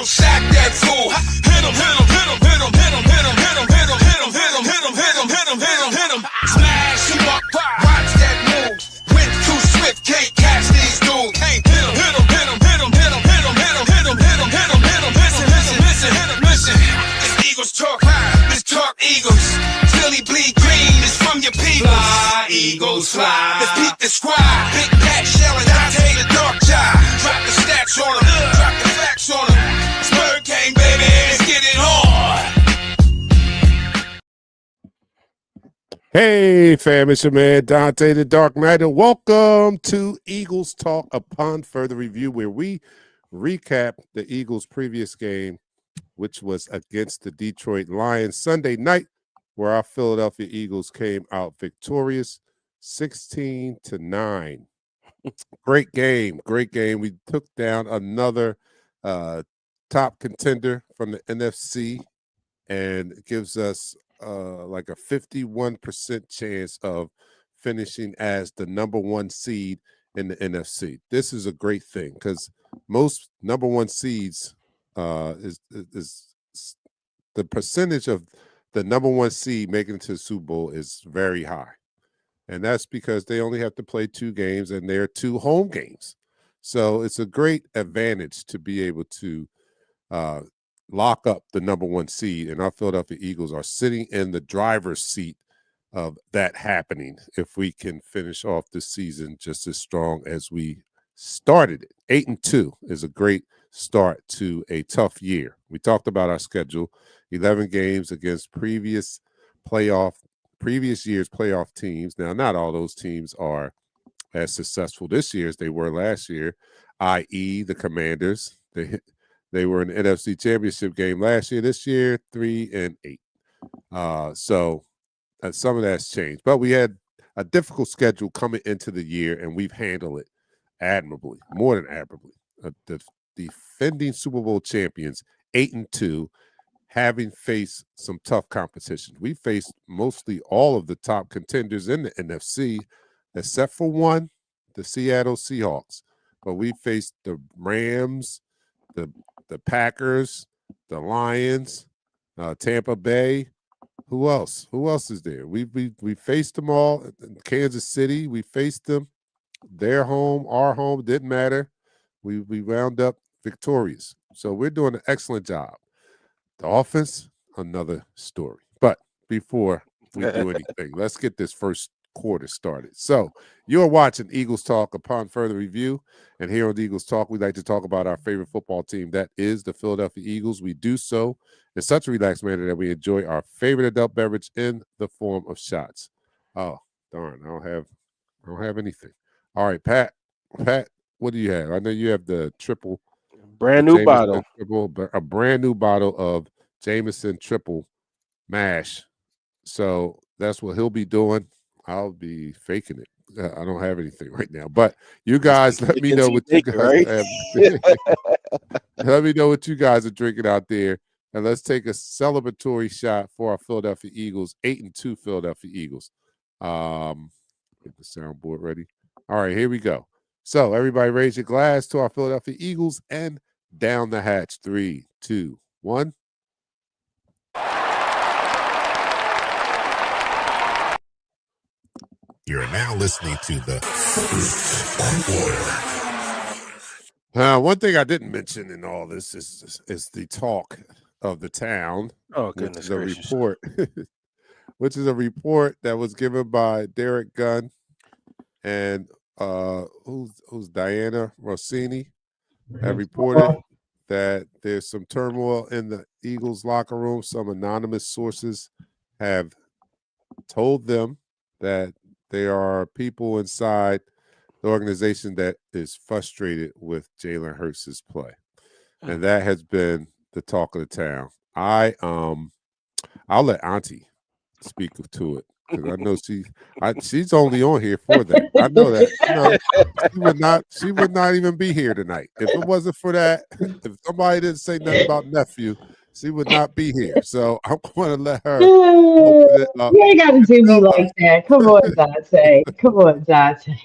sack that fool. Hit him, hit him, hit him, hit him, hit him, hit him, hit him, hit him, hit him, hit him, hit him, hit him, hit him, hit him, hit him. Smash him up, watch that move. Went too swift, can't catch these dudes. Hit him, hit him, hit him, hit him, hit him, hit him, hit him, hit him, hit him, hit him, hit him. Listen, listen, listen, hit him, listen. This Eagles talk, this talk Eagles. Philly bleed green is from your people. Fly, Eagles, fly. Let's beat the squad. Big Pat shelling, Dante the dark child. Drop the stats on him, drop the facts on him. Spur gang, baby, let's get it on. Hey, fam, it's your man Dante the DarkKnight, and welcome to Eagles Talk upon further review, where we recap the Eagles' previous game, which was against the Detroit Lions Sunday night, where our Philadelphia Eagles came out victorious 16-9. Great game, great game. We took down another top contender from the NFC, and it gives us like a 51% chance of finishing as the number one seed in the NFC. This is a great thing because most number one seeds is the percentage of the number one seed making it to the Super Bowl is very high. And that's because they only have to play 2 games, and they're 2 home games. So it's a great advantage to be able to lock up the number one seed. And our Philadelphia Eagles are sitting in the driver's seat of that happening if we can finish off the season just as strong as we started it. 8-2 is a great start to a tough year. We talked about our schedule, 11 games against previous year's playoff teams. Now, not all those teams are as successful this year as they were last year, i.e. the Commanders. They were in the NFC Championship game last year. This year, 3-8. So some of that's changed. But we had a difficult schedule coming into the year, and we've handled it admirably, more than admirably. The defending Super Bowl champions, 8-2, having faced some tough competition. We faced mostly all of the top contenders in the NFC, except for one, the Seattle Seahawks. But we faced the Rams, the Packers, the Lions, Tampa Bay. Who else? Who else is there? We faced them all. Kansas City, we faced them. Their home, our home, didn't matter. We wound up victorious. So we're doing an excellent job. The offense, another story. But before we do anything, let's get this first quarter started. So you're watching Eagles Talk upon further review. And here on the Eagles Talk, we like to talk about our favorite football team. That is the Philadelphia Eagles. We do so in such a relaxed manner that we enjoy our favorite adult beverage in the form of shots. Oh, darn, I don't have anything. All right, Pat, what do you have? I know you have the triple. Brand new bottle. A brand new bottle of Jameson triple mash. So that's what he'll be doing. I'll be faking it. I don't have anything right now. But you guys, let me know what you guys have. Let me know what you guys are drinking out there. And let's take a celebratory shot for our Philadelphia Eagles, 8-2 Philadelphia Eagles. Get the soundboard ready. All right, here we go. So everybody raise your glass to our Philadelphia Eagles and down the hatch. 3, 2, 1. You're now listening to the One thing I didn't mention in all this is the talk of the town. Oh, goodness gracious. Report, which is a report that was given by Derek Gunn and who's Diana Rossini, have reported that there's some turmoil in the Eagles locker room. Some anonymous sources have told them that there are people inside the organization that is frustrated with Jalen Hurts' play. And that has been the talk of the town. I'll let Auntie speak to it, because I know she's only on here for that. I know that. She would not even be here tonight if it wasn't for that. If somebody didn't say nothing about nephew, she would not be here. So I'm going to let her open it up. You ain't got to do me like that. Come on, Dante. Come on, Dante.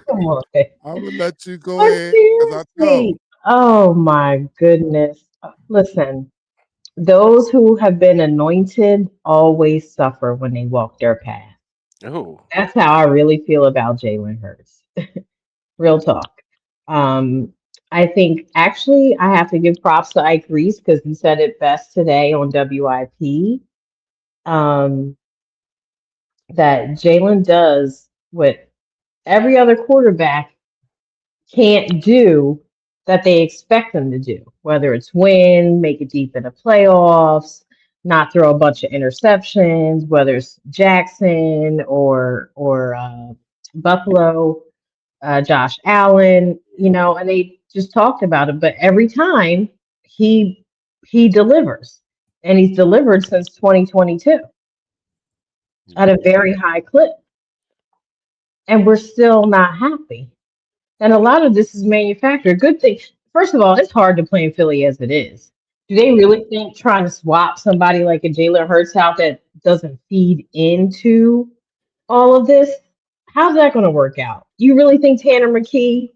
Come on. I would let you go ahead, because I know Oh my goodness. Listen, those who have been anointed always suffer when they walk their path. Oh, That's how I really feel about Jalen Hurts. Real talk. Um, I think actually I have to give props to Ike Reese because he said it best today on WIP. Um, that Jalen does what every other quarterback can't do that they expect them to do, whether it's win, make it deep in the playoffs, not throw a bunch of interceptions, whether it's Jackson or Buffalo, Josh Allen, and they just talked about it. But every time he he delivers, and he's delivered since 2022 at a very high clip, and we're still not happy. And a lot of this is manufactured. Good thing. First of all, it's hard to play in Philly as it is. Do they really think trying to swap somebody like a Jalen Hurts out that doesn't feed into all of this? How's that going to work out? You really think Tanner McKee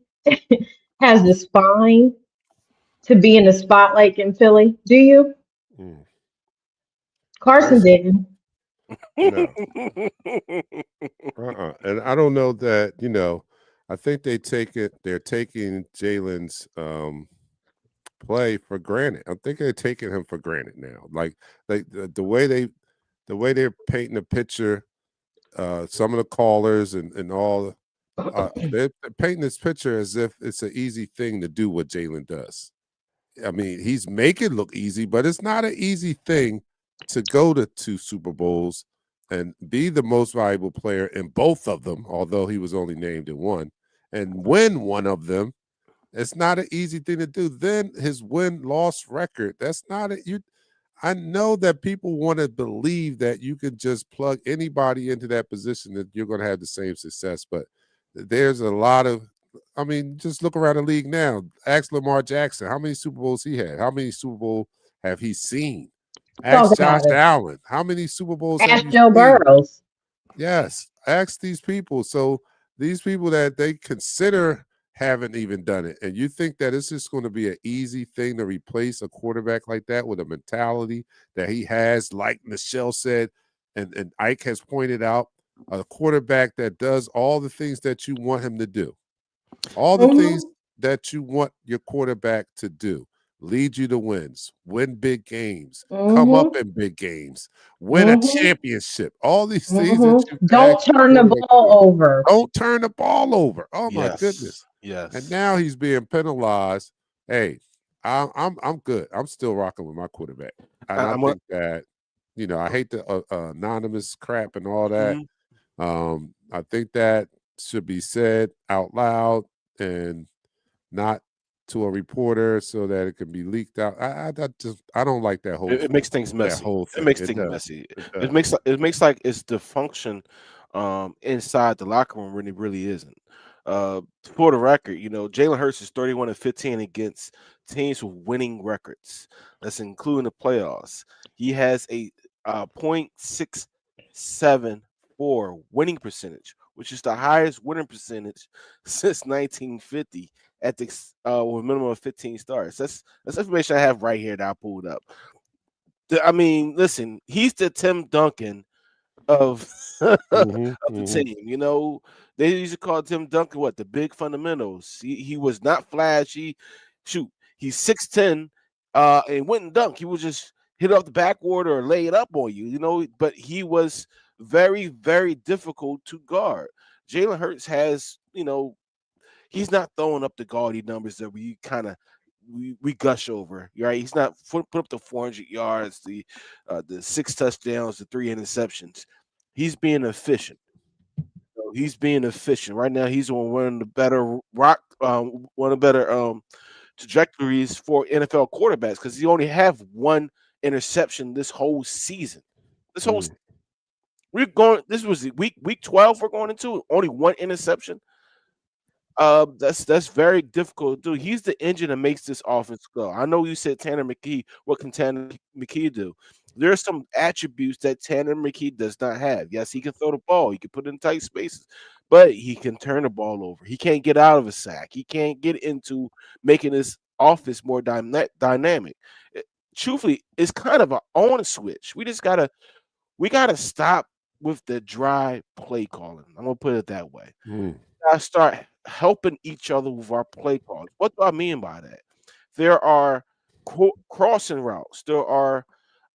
has the spine to be in the spotlight in Philly? Do you? Mm. Carson First, didn't. no. And I don't know that, I think they're taking Jalen's play for granted. I think they're taking him for granted now. Like the way they're painting the picture, some of the callers and all they're painting this picture as if it's an easy thing to do what Jalen does. I mean, he's making it look easy, but it's not an easy thing to go to 2 Super Bowls and be the most valuable player in both of them, although he was only named in one, and win one of them. It's not an easy thing to do. Then his win-loss record, that's not it. I know that people want to believe that you can just plug anybody into that position that you're going to have the same success, but there's a lot of just look around the league now. Ask Lamar Jackson, how many Super Bowls he had? How many Super Bowls have he seen? Talk Ask Josh about it. Allen, how many Super Bowls have Ask you Joe seen? Burrows. Yes, ask these people. So these people that they consider haven't even done it, and you think that it's just going to be an easy thing to replace a quarterback like that with a mentality that he has, like Nichelle said, and Ike has pointed out, a quarterback that does all the things that you want him to do. All the things Mm-hmm. that you want your quarterback to do. Lead you to wins, win big games, come up Mm-hmm. in big games, win a Mm-hmm. championship. All these things that you Mm-hmm. ask Don't your turn the quarterback to ball do. over. Don't turn the ball over. Oh my yes, goodness. And yes. now he's being penalized. Hey, I'm good. I'm still rocking with my quarterback. And I I'm gonna. think that, I hate the anonymous crap and all that. Mhm. I think that should be said out loud and not to a reporter so that it can be leaked out. I don't like that whole It makes things that messy. whole It thing. makes It things does. messy. It It does. makes it makes like it's the function inside the locker room when it really isn't. For the record, Jalen Hurts is 31-15 against teams with winning records. That's including the playoffs. He has a .674 winning percentage, which is the highest winning percentage since 1950 at the with a minimum of 15 starts. That's information I have right here that I pulled up. I mean, listen, he's the Tim Duncan of of Hmm. the Hmm. team. They used to call Tim Duncan what the big fundamentals. He was not flashy. Shoot, he's 6'10", and wouldn't dunk. He would just hit off the backboard or lay it up on you. But he was very, very difficult to guard. Jalen Hurts has, he's not throwing up the gaudy numbers that we kind of we gush over. Right? He's not put up the 400 yards, the 6 touchdowns, the 3 interceptions. He's being efficient. He's being efficient right now. He's on one of the better one of the better trajectories for NFL quarterbacks because he only have one interception this whole season. This whole Mm. we're going. This was week 12. We're going into only one interception. That's very difficult to do. He's the engine that makes this offense go. I know you said Tanner McKee. What can Tanner McKee do? There are some attributes that Tanner McKee does not have. Yes, he can throw the ball. He can put it in tight spaces, but he can turn the ball over. He can't get out of a sack. He can't get into making this offense more dynamic. Truthfully, it's kind of an on switch. We gotta stop with the dry play calling. I'm gonna put it that way. Mm. Gotta start helping each other with our play calls. What do I mean by that? There are crossing routes. There are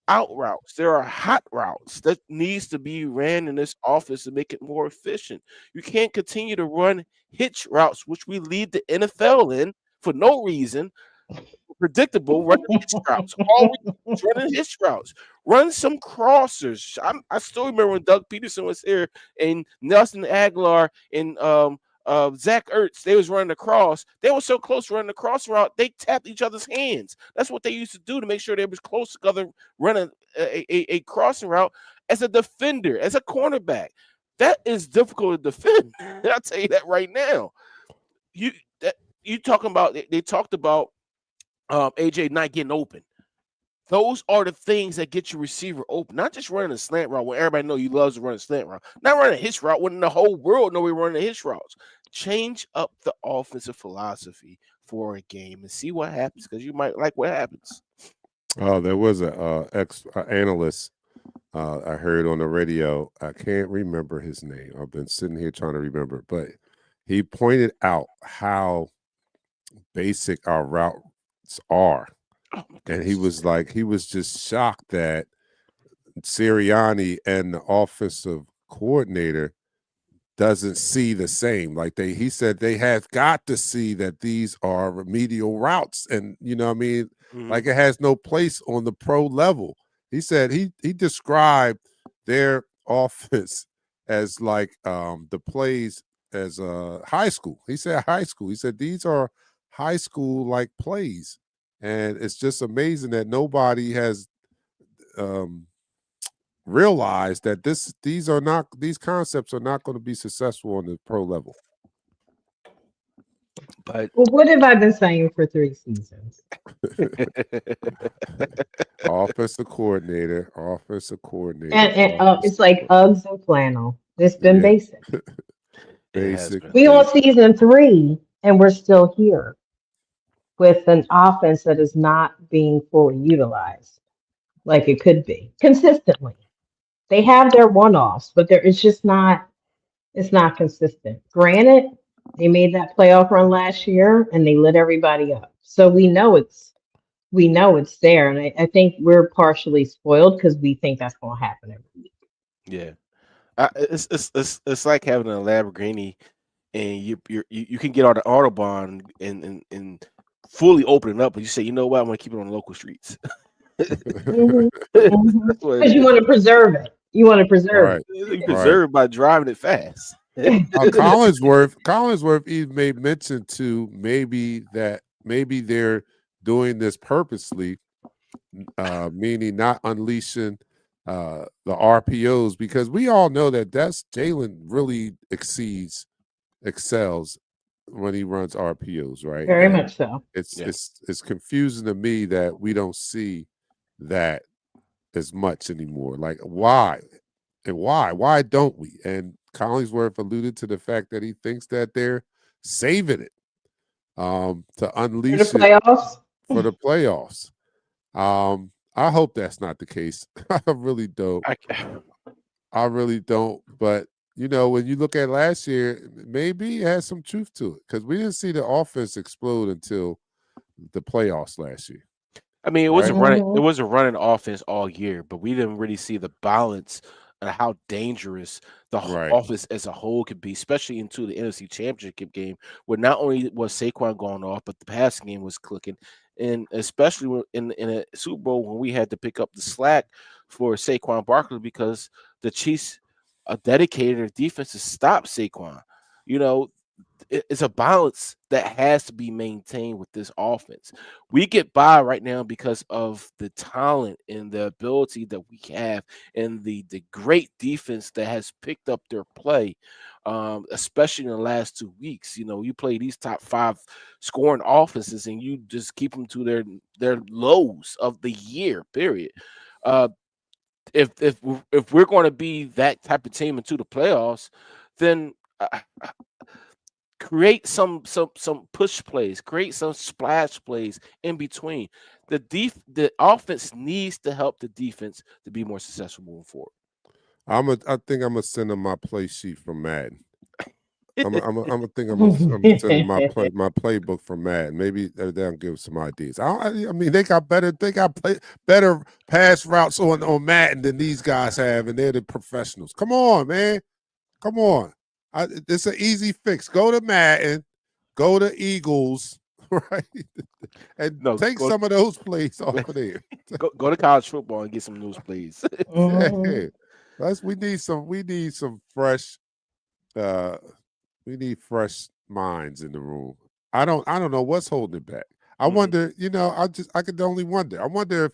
out routes. There are hot routes that needs to be ran in this offense to make it more efficient. You can't continue to run hitch routes, which we lead the NFL in for no reason. Predictable, running hitch routes. Always running hitch routes. Run some crossers. I still remember when Doug Peterson was here and Nelson Aguilar and Zach Ertz. They was running the cross. They were so close running the cross route, they tapped each other's hands. That's what they used to do to make sure they was close together running a crossing route as a defender, as a cornerback. That is difficult to defend. I'll tell you that right now. You talking about they talked about AJ not getting open. Those are the things that get your receiver open. Not just running a slant route when everybody know you loves to run a slant route. Not running a hitch route when the whole world know we're running a hitch routes. Change up the offensive philosophy for a game and see what happens because you might like what happens. Oh, there was a analyst I heard on the radio. I can't remember his name. I've been sitting here trying to remember, but he pointed out how basic our routes are. And he was just shocked that Sirianni and the offensive coordinator doesn't see the same. Like he said they have got to see that these are remedial routes. And you know what I mean? Like it has no place on the pro level. He said he described their offense as like the plays as high school. He said high school. He said these are high school like plays. And it's just amazing that nobody has realized that these concepts are not going to be successful on the pro level. But Well, what have I been saying for 3 seasons? Offensive coordinator. And it's like Uggs and flannel. It's been basic. Basic. We on season 3 and we're still here with an offense that is not being fully utilized like it could be consistently. They have their one-offs, but it's not consistent. Granted, they made that playoff run last year and they lit everybody up. So we know it's there. And I think we're partially spoiled because we think that's gonna happen every week. yeah, it's like having a Lamborghini and you can get on the Autobahn and fully open it up, but you say, you know what, I'm gonna keep it on the local streets. Because you want to preserve it. You want to preserve it. You preserve by driving it fast. Collinsworth even made mention to maybe they're doing this purposely, meaning not unleashing the RPOs, because we all know that's Jalen really excels when he runs RPOs, right? Very much so. It's confusing to me that we don't see that as much anymore. Like why don't we? And Collinsworth alluded to the fact that he thinks that they're saving it to unleash for the playoffs. For the playoffs. I hope that's not the case. I really don't. But you know, when you look at last year, maybe it has some truth to it because we didn't see the offense explode until the playoffs last year. I mean, it was a running offense all year, but we didn't really see the balance and how dangerous the offense as a whole could be, especially into the NFC Championship game, where not only was Saquon going off, but the passing game was clicking, and especially in a Super Bowl when we had to pick up the slack for Saquon Barkley because the Chiefs dedicated their defense to stop Saquon. You know, it's a balance that has to be maintained with this offense. We get by right now because of the talent and the ability that we have and the great defense that has picked up their play, especially in the last 2 weeks. You know, you play these top 5 scoring offenses and you just keep them to their lows of the year, period. If we're going to be that type of team into the playoffs, then create some push plays, create some splash plays in between. The offense needs to help the defense to be more successful moving forward. I think I'm gonna send him my play sheet from Madden. I'm gonna think I'm Mhm. send him my playbook from Madden. Maybe they'll give some ideas. I mean, they got better better pass routes on Madden than these guys have, and they're the professionals. Come on, man. Come on. It's an easy fix. Go to Madden, go to Eagles, right, and No, take go some of those plays off of there. go to college football and get some news, please. Yeah. We need some fresh we need fresh minds in the room. I don't know what's holding it back. I wonder, I could only wonder. I wonder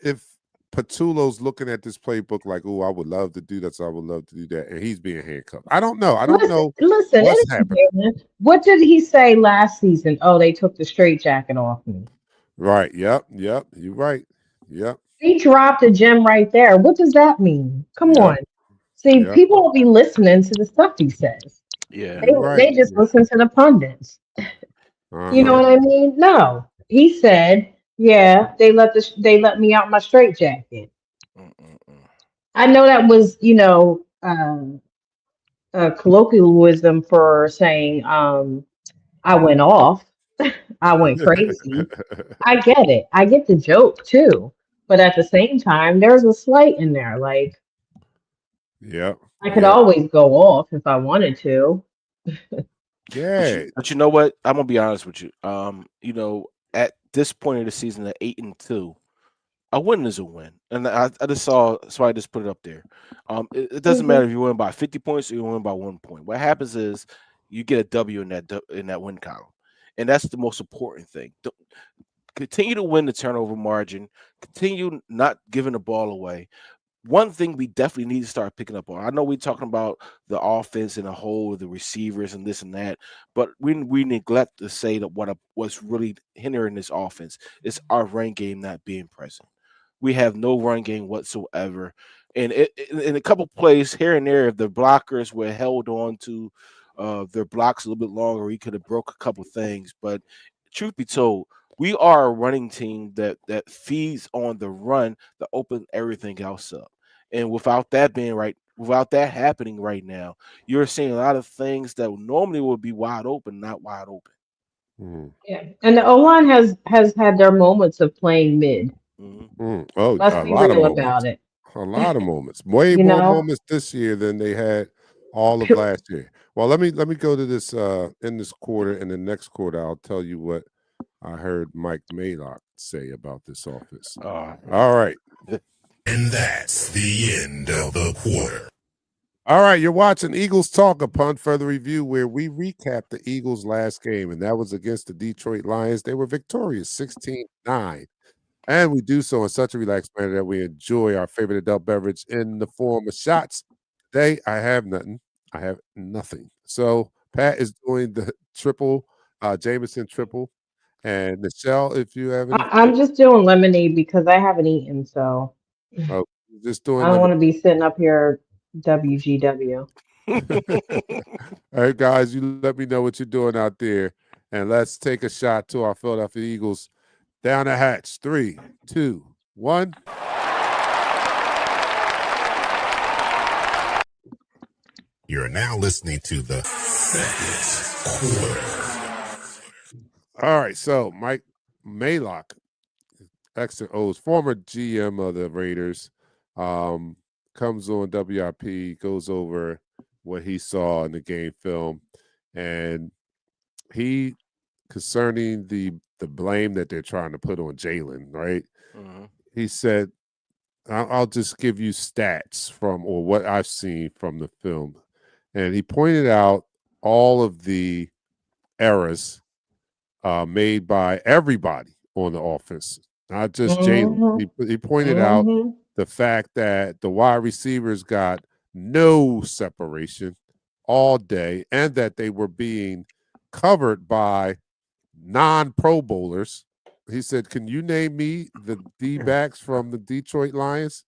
if Patullo's looking at this playbook like, oh, I would love to do that, so I would love to do that, and he's being handcuffed. I don't know. I don't know Listen, what's it is happening. different. What did he say last season? Oh, they took the straight jacket off me. Right. Yep. You're right. Yep. He dropped a gem right there. What does that mean? Come Yep. on. See, Yep. people will be listening to the stuff he says. Yeah. They You're right. they just Yeah. listen to the pundits. You know Uh-huh. what I mean? No. He said, yeah, they let me out my straight jacket. Mm-mm-mm. I know that was, colloquialism for saying I went off. I went crazy. I get it. I get the joke too. But at the same time, there's a slight in there. Like Yep. I could Yep. always go off if I wanted to. Yeah. But you know what? I'm gonna be honest with you. At this point of the season, at 8-2, a win is a win, and I just saw somebody just put it up there. It doesn't Mhm. matter if you win by 50 points or you win by 1 point. What happens is you get a W in that win column, and that's the most important thing. Continue to win the turnover margin. Continue not giving the ball away. One thing we definitely need to start picking up on. I know we're talking about the offense and the whole, the receivers and this and that, but we neglect to say that what's really hindering this offense is our run game not being present. We have no run game whatsoever, and in a couple plays here and there, if the blockers were held on to their blocks a little bit longer, we could have broke a couple things. But truth be told, we are a running team that feeds on the run to open everything else up. And without that happening right now, you're seeing a lot of things that normally would be wide open, not wide open. Mm. Yeah. And the O line has had their moments of playing mid. Mhm. Oh, Let's a be lot of real moments. about it. A lot of moments. Way You more know, moments this year than they had all of last year. Well, let me go to this in this quarter. In the next quarter, I'll tell you what I heard Mike Mayock say about this offense. All right. And that's the end of the quarter. All right, you're watching Eagles Talk, upon further review, where we recap the Eagles' last game, and that was against the Detroit Lions. They were victorious 16-9. And we do so in such a relaxed manner that we enjoy our favorite adult beverage in the form of shots. Today, I have nothing. I have nothing. So Pat is doing the triple, Jameson triple. And Nichelle, if you have anything, I'm just doing lemonade because I haven't eaten, so oh, just I doing don't them. want to be sitting up here WGW. All right, guys, you let me know what you're doing out there. And let's take a shot to our Philadelphia Eagles. Down the hatch. 3, 2, 1. You're now listening to the second quarter. All right, so Mike Mayock, ex-O's former GM of the Raiders, comes on WIP, goes over what he saw in the game film, and he concerning the blame that they're trying to put on Jalen, right? Mhm. He said, I'll just give you stats from or what I've seen from the film. And he pointed out all of the errors made by everybody on the offense, not just Jalen. Hmm. He pointed out Hmm. the fact that the wide receivers got no separation all day and that they were being covered by non-Pro Bowlers. He said, can you name me the D-backs from the Detroit Lions?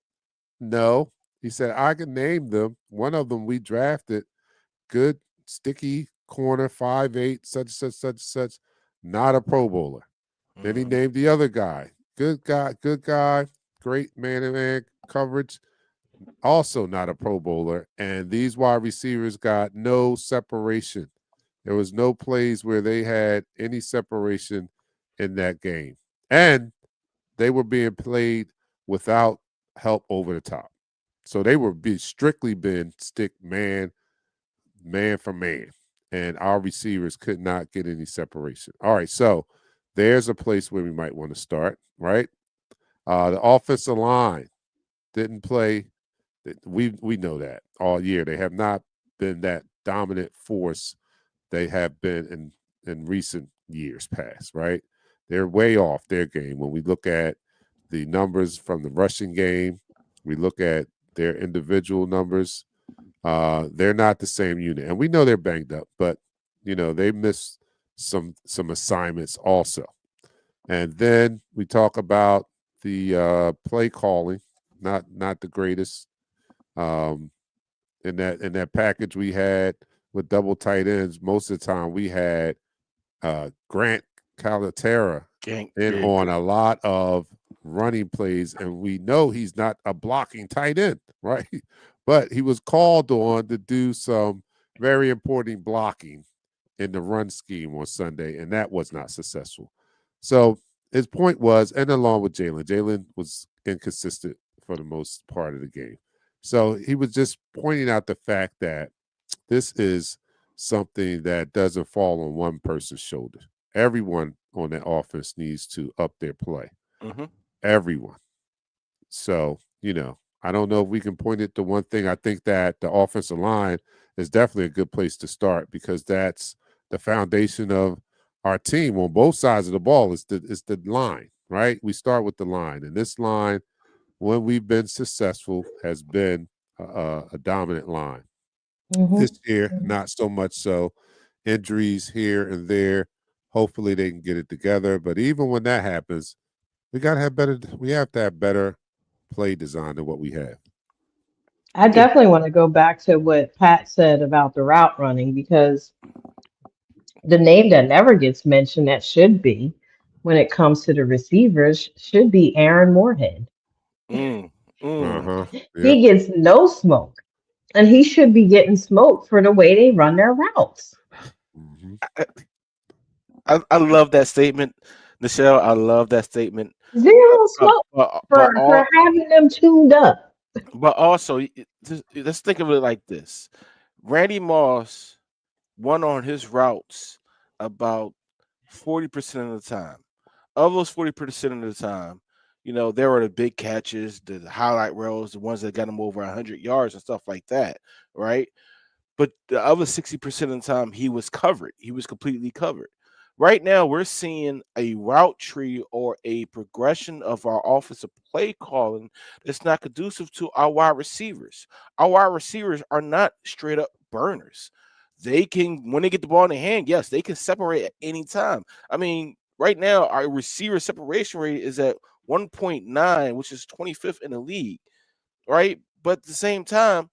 No. He said, I can name them. One of them we drafted, good, sticky corner, 5'8", such, not a Pro Bowler. Then he Mhm. named the other guy. Good guy, great man-to-man coverage, also not a Pro Bowler. And these wide receivers got no separation. There was no plays where they had any separation in that game. And they were being played without help over the top. So they were strictly being stick man for man. And our receivers could not get any separation. All right, so there's a place where we might want to start, right? The offensive line didn't play. We know that all year. They have not been that dominant force they have been in recent years past, right? They're way off their game. When we look at the numbers from the rushing game, we look at their individual numbers, they're not the same unit. And we know they're banged up, but they missed some assignments also. And then we talk about the play calling, not the greatest. In that package we had with double tight ends, most of the time we had Grant Calaterra in on a lot of running plays, and we know he's not a blocking tight end, right? But he was called on to do some very important blocking in the run scheme on Sunday, and that was not successful. So his point was, and along with Jalen was inconsistent for the most part of the game. So he was just pointing out the fact that this is something that doesn't fall on one person's shoulder. Everyone on that offense needs to up their play. Mm-hmm. Everyone. So, I don't know if we can point it to one thing. I think that the offensive line is definitely a good place to start because that's the foundation of our team on both sides of the ball. It's the line, right? We start with the line. And this line, when we've been successful, has been a dominant line. Mm-hmm. This year, not so much so. Injuries here and there. Hopefully they can get it together. But even when that happens, we have to have better play design than what we have. I definitely want to go back to what Pat said about the route running because the name that never gets mentioned that should be when it comes to the receivers should be Aaron Moorhead. Uh-huh. Yep. He gets no smoke, and he should be getting smoke for the way they run their routes. Mm-hmm. I love that statement, Nichelle. I love that statement. Zero smoke for having them tuned up. But also, let's think of it like this: Randy Moss won on his routes about 40% of the time. Of those 40% of the time, there were the big catches, the highlight reels, the ones that got him over 100 yards and stuff like that, right? But the other 60% of the time, he was covered. He was completely covered. Right now, we're seeing a route tree or a progression of our offensive play calling that's not conducive to our wide receivers. Our wide receivers are not straight up burners. They can, when they get the ball in their hand, yes, they can separate at any time. I mean, right now, our receiver separation rate is at 1.9, which is 25th in the league, right? But at the same time,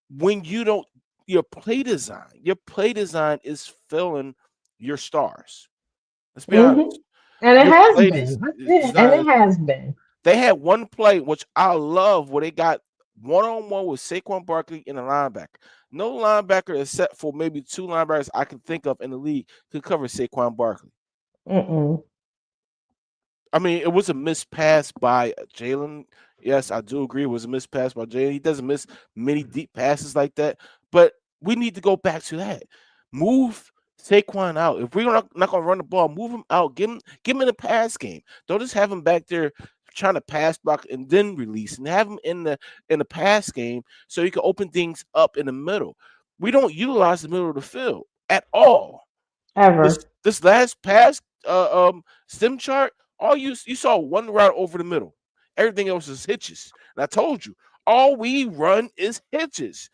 when you don't, your play design is filling your stars. Let's be honest. And it Your has play been. And design. it has been. They had one play which I love where they got one-on-one with Saquon Barkley and a linebacker. No linebacker except for maybe two linebackers I can think of in the league could cover Saquon Barkley. Mm-mm. I mean, it was a missed pass by Jalen. Yes, I do agree. It was a missed pass by Jalen. He doesn't miss many deep passes like that. But we need to go back to that. Move Saquon out. If we're not going to run the ball, move him out. Give him in the pass game. Don't just have him back there trying to pass block and then release, and have him in the pass game so he can open things up in the middle. We don't utilize the middle of the field at all. Ever. This last pass stem chart, all you saw one route over the middle. Everything else is hitches. And I told you, all we run is hitches.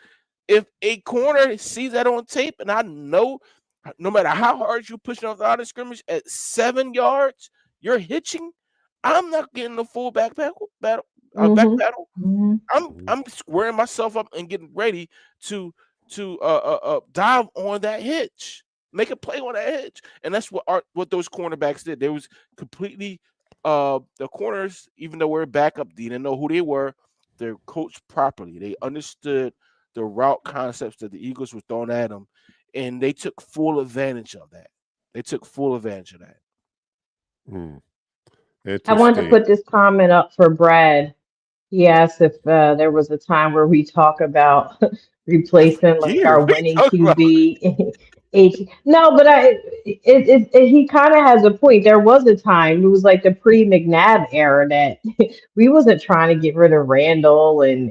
If a corner sees that on tape, and I know no matter how hard you pushing off the line of scrimmage at 7 yards, you're hitching. I'm not getting the full back paddle. Mm-hmm. I'm squaring myself up and getting ready to dive on that hitch, make a play on that hitch, and that's what those cornerbacks did. They was completely the corners, even though we're backup, they didn't know who they were. They're coached properly. They understood the route concepts that the Eagles were throwing at them, and they took full advantage of that. Hmm. I wanted to Interesting. put this comment up for Brad. He asked if there was a time where we talk about replacing like Years. our What are you winning talking about? QB. No, but he kind of has a point. There was a time, it was like the pre-McNabb era, that we wasn't trying to get rid of Randall and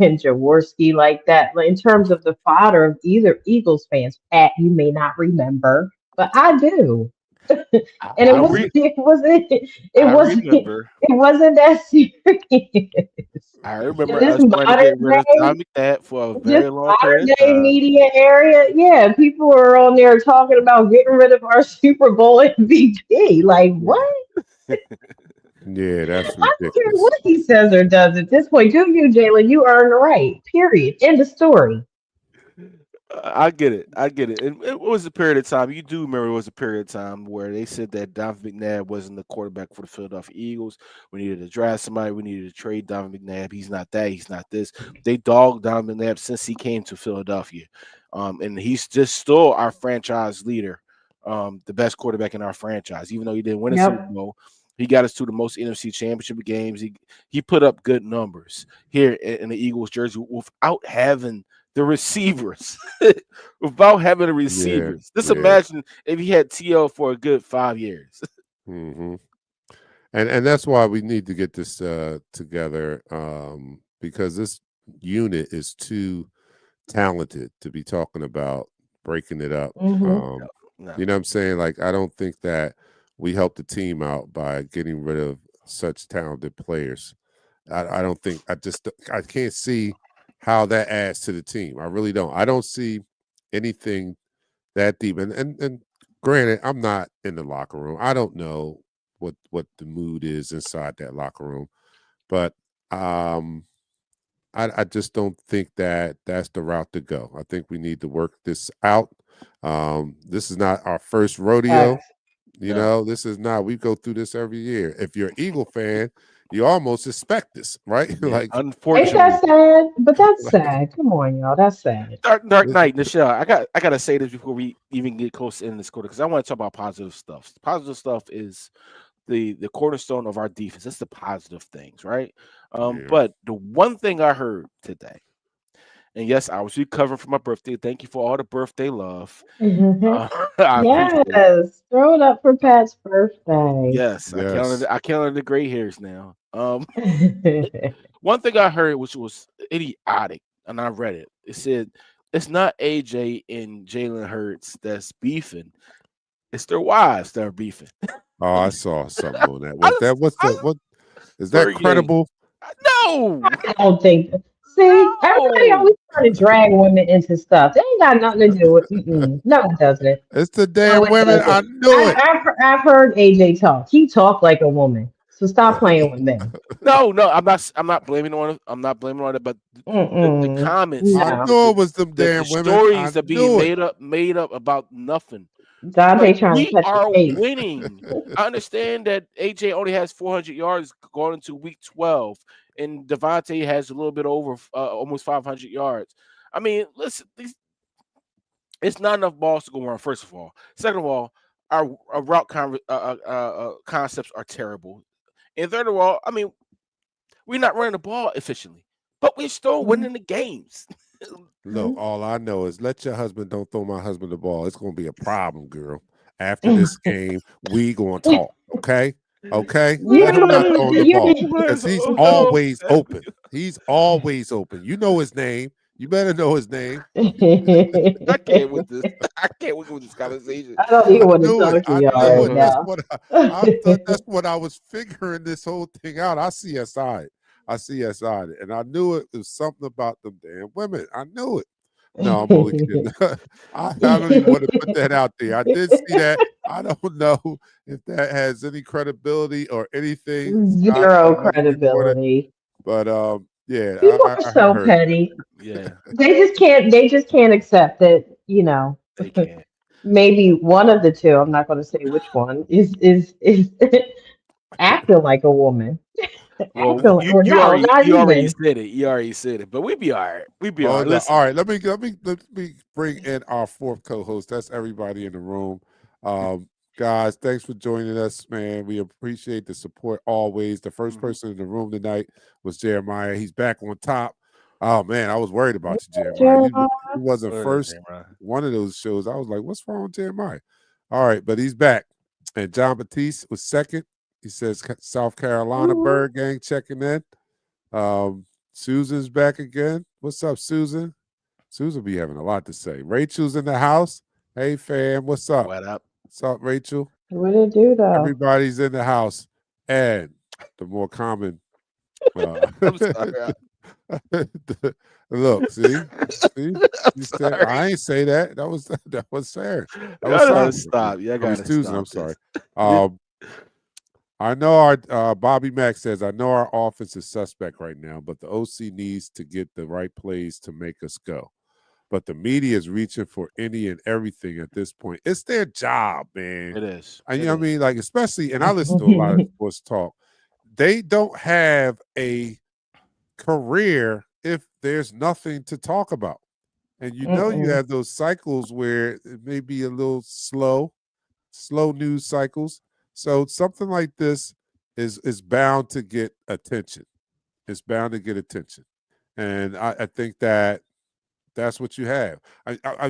Jaworski like that. Like, in terms of the fodder of either Eagles fans, Pat, you may not remember, but I do. And I, re- it I wasn't remember. that serious. I In remember this us trying to modern get rid of day, Tom McNabb for a this very long modern period of day time. media area, yeah, people were on there talking about getting rid of our Super Bowl MVP. Like, what? Yeah, that's I don't care ridiculous. what he says or does at this point. Do you, Jalen? You earn the right. Period. End of story. I get it. I get it. And it was a period of time. You do remember it was a period of time where they said that Donovan McNabb wasn't the quarterback for the Philadelphia Eagles. We needed to draft somebody. We needed to trade Donovan McNabb. He's not that. He's not this. They dogged Donovan McNabb since he came to Philadelphia. And he's just still our franchise leader, the best quarterback in our franchise. Even though he didn't win a Super Yep. Bowl, he got us to the most NFC championship games. He put up good numbers here in the Eagles jersey without having the receivers. Without having the Yeah, receivers. Just yeah. imagine if he had TL for a good 5 years. Hmm. And that's why we need to get this together, because this unit is too talented to be talking about breaking it up. Hmm. No. You know what I'm saying? Like, I don't think that we help the team out by getting rid of such talented players. I don't think, I can't see how that adds to the team. I really don't. I don't see anything that deep. And granted, I'm not in the locker room. I don't know what the mood is inside that locker room, but I just don't think that that's the route to go. I think we need to work this out. This is not our first rodeo. Facts. No. This is not. We go through this every year. If you're an Eagle fan, you almost expect this, right? Yeah. like, Ain't Unfortunately. that sad? But that's like sad. Come on, y'all. That's sad. Dark this, Knight, Nichelle. I gotta say this before we even get close in this quarter because I want to talk about positive stuff. Positive stuff is the cornerstone of our defense. That's the positive things, right? yeah. But the one thing I heard today, and yes, I was recovering from my birthday. Thank you for all the birthday love. I appreciate it. Yes. Throw it up for Pat's birthday. Yes, Yes. I counted the gray hairs now. One thing I heard which was idiotic, and I read it. It said it's not AJ and Jalen Hurts that's beefing; it's their wives that are beefing. Oh, I saw something on that. I Was that I what is that swear, yeah. credible? No, I don't think. See, everybody no. always trying to drag women into stuff. They ain't got nothing to do with. Mm-mm. No, it doesn't. It's the No, damn it women. I doesn't. knew it. I've heard AJ talk. He talked like a woman. So stop playing with me. No, I'm not blaming on it. I'm not blaming on it, but the Mm-mm. comments, I No. knew it was them the damn women. I stories that being knew it. made up about nothing. Dante Like trying to we catch the are case. winning. I understand that AJ only has 400 yards going into week 12, and Devontae has a little bit over almost 500 yards. I mean, listen, it's not enough balls to go around. First of all, second of all, our concepts are terrible, and third of all, I mean, we're not running the ball efficiently, but we're still Mhm. winning the games. Look, all I know is let your husband don't throw my husband the ball. It's gonna be a problem, girl. After this game, we gonna talk. Okay? Okay? You Let didn't him want not to put throw him the the you ball. didn't. Because he's Oh, always open. He's always open. You know his name. You better know his name. I can't with this. I can't with this conversation. I don't I even want to knew it. talk to I y'all knew right it. That's now. what I thought. That's what I was figuring this whole thing out. I CSI it. I CSI it. And I knew it was something about them damn women. I knew it. No, I'm only kidding. I don't even want to put that out there. I did see that. I don't know if that has any credibility or anything. Scott, I Zero know you reported, credibility. but Yeah, People are I so heard that. petty. Yeah, They just can't accept that, they can. maybe one of the two, I'm not going to say which one, is acting like a woman. Acting Well, like, or no, not you already even. said it. You already said it. But we be all right. We be all Oh right. no! Listen, All right, let me bring in our fourth co-host. That's everybody in the room. Guys, thanks for joining us, man. We appreciate the support always. The first person in the room tonight was Jeremiah. He's back on top. Oh man, I was worried about you, Jeremiah. Jeremiah. You wasn't Where is first Jeremiah? one of those shows. I was like, what's wrong with Jeremiah? All right, but he's back. And John Batiste was second. He says South Carolina Mhm. Bird Gang checking in. Susan's back again. What's up, Susan? Susan be having a lot to say. Rachel's in the house. Hey, fam, what's up? What up? What's up, Rachel? What did it do though? Everybody's in the house. And the more common. I'm sorry. Look, see? You I'm said, sorry. I ain't say that. That was Sarah. That I was gotta Simon. stop. Yeah, I I mean, gotta Susan, I'm stop sorry. this. I know our Bobby Mack says, I know our offense is suspect right now, but the OC needs to get the right plays to make us go. But the media is reaching for any and everything at this point. It's their job, man. It is. And It you know what I is. mean? Like, especially, and I listen to a lot of sports talk. They don't have a career if there's nothing to talk about. And you know you Mm-mm. have those cycles where it may be a little slow news cycles. So something like this is bound to get attention. It's bound to get attention. And I think that's what you have.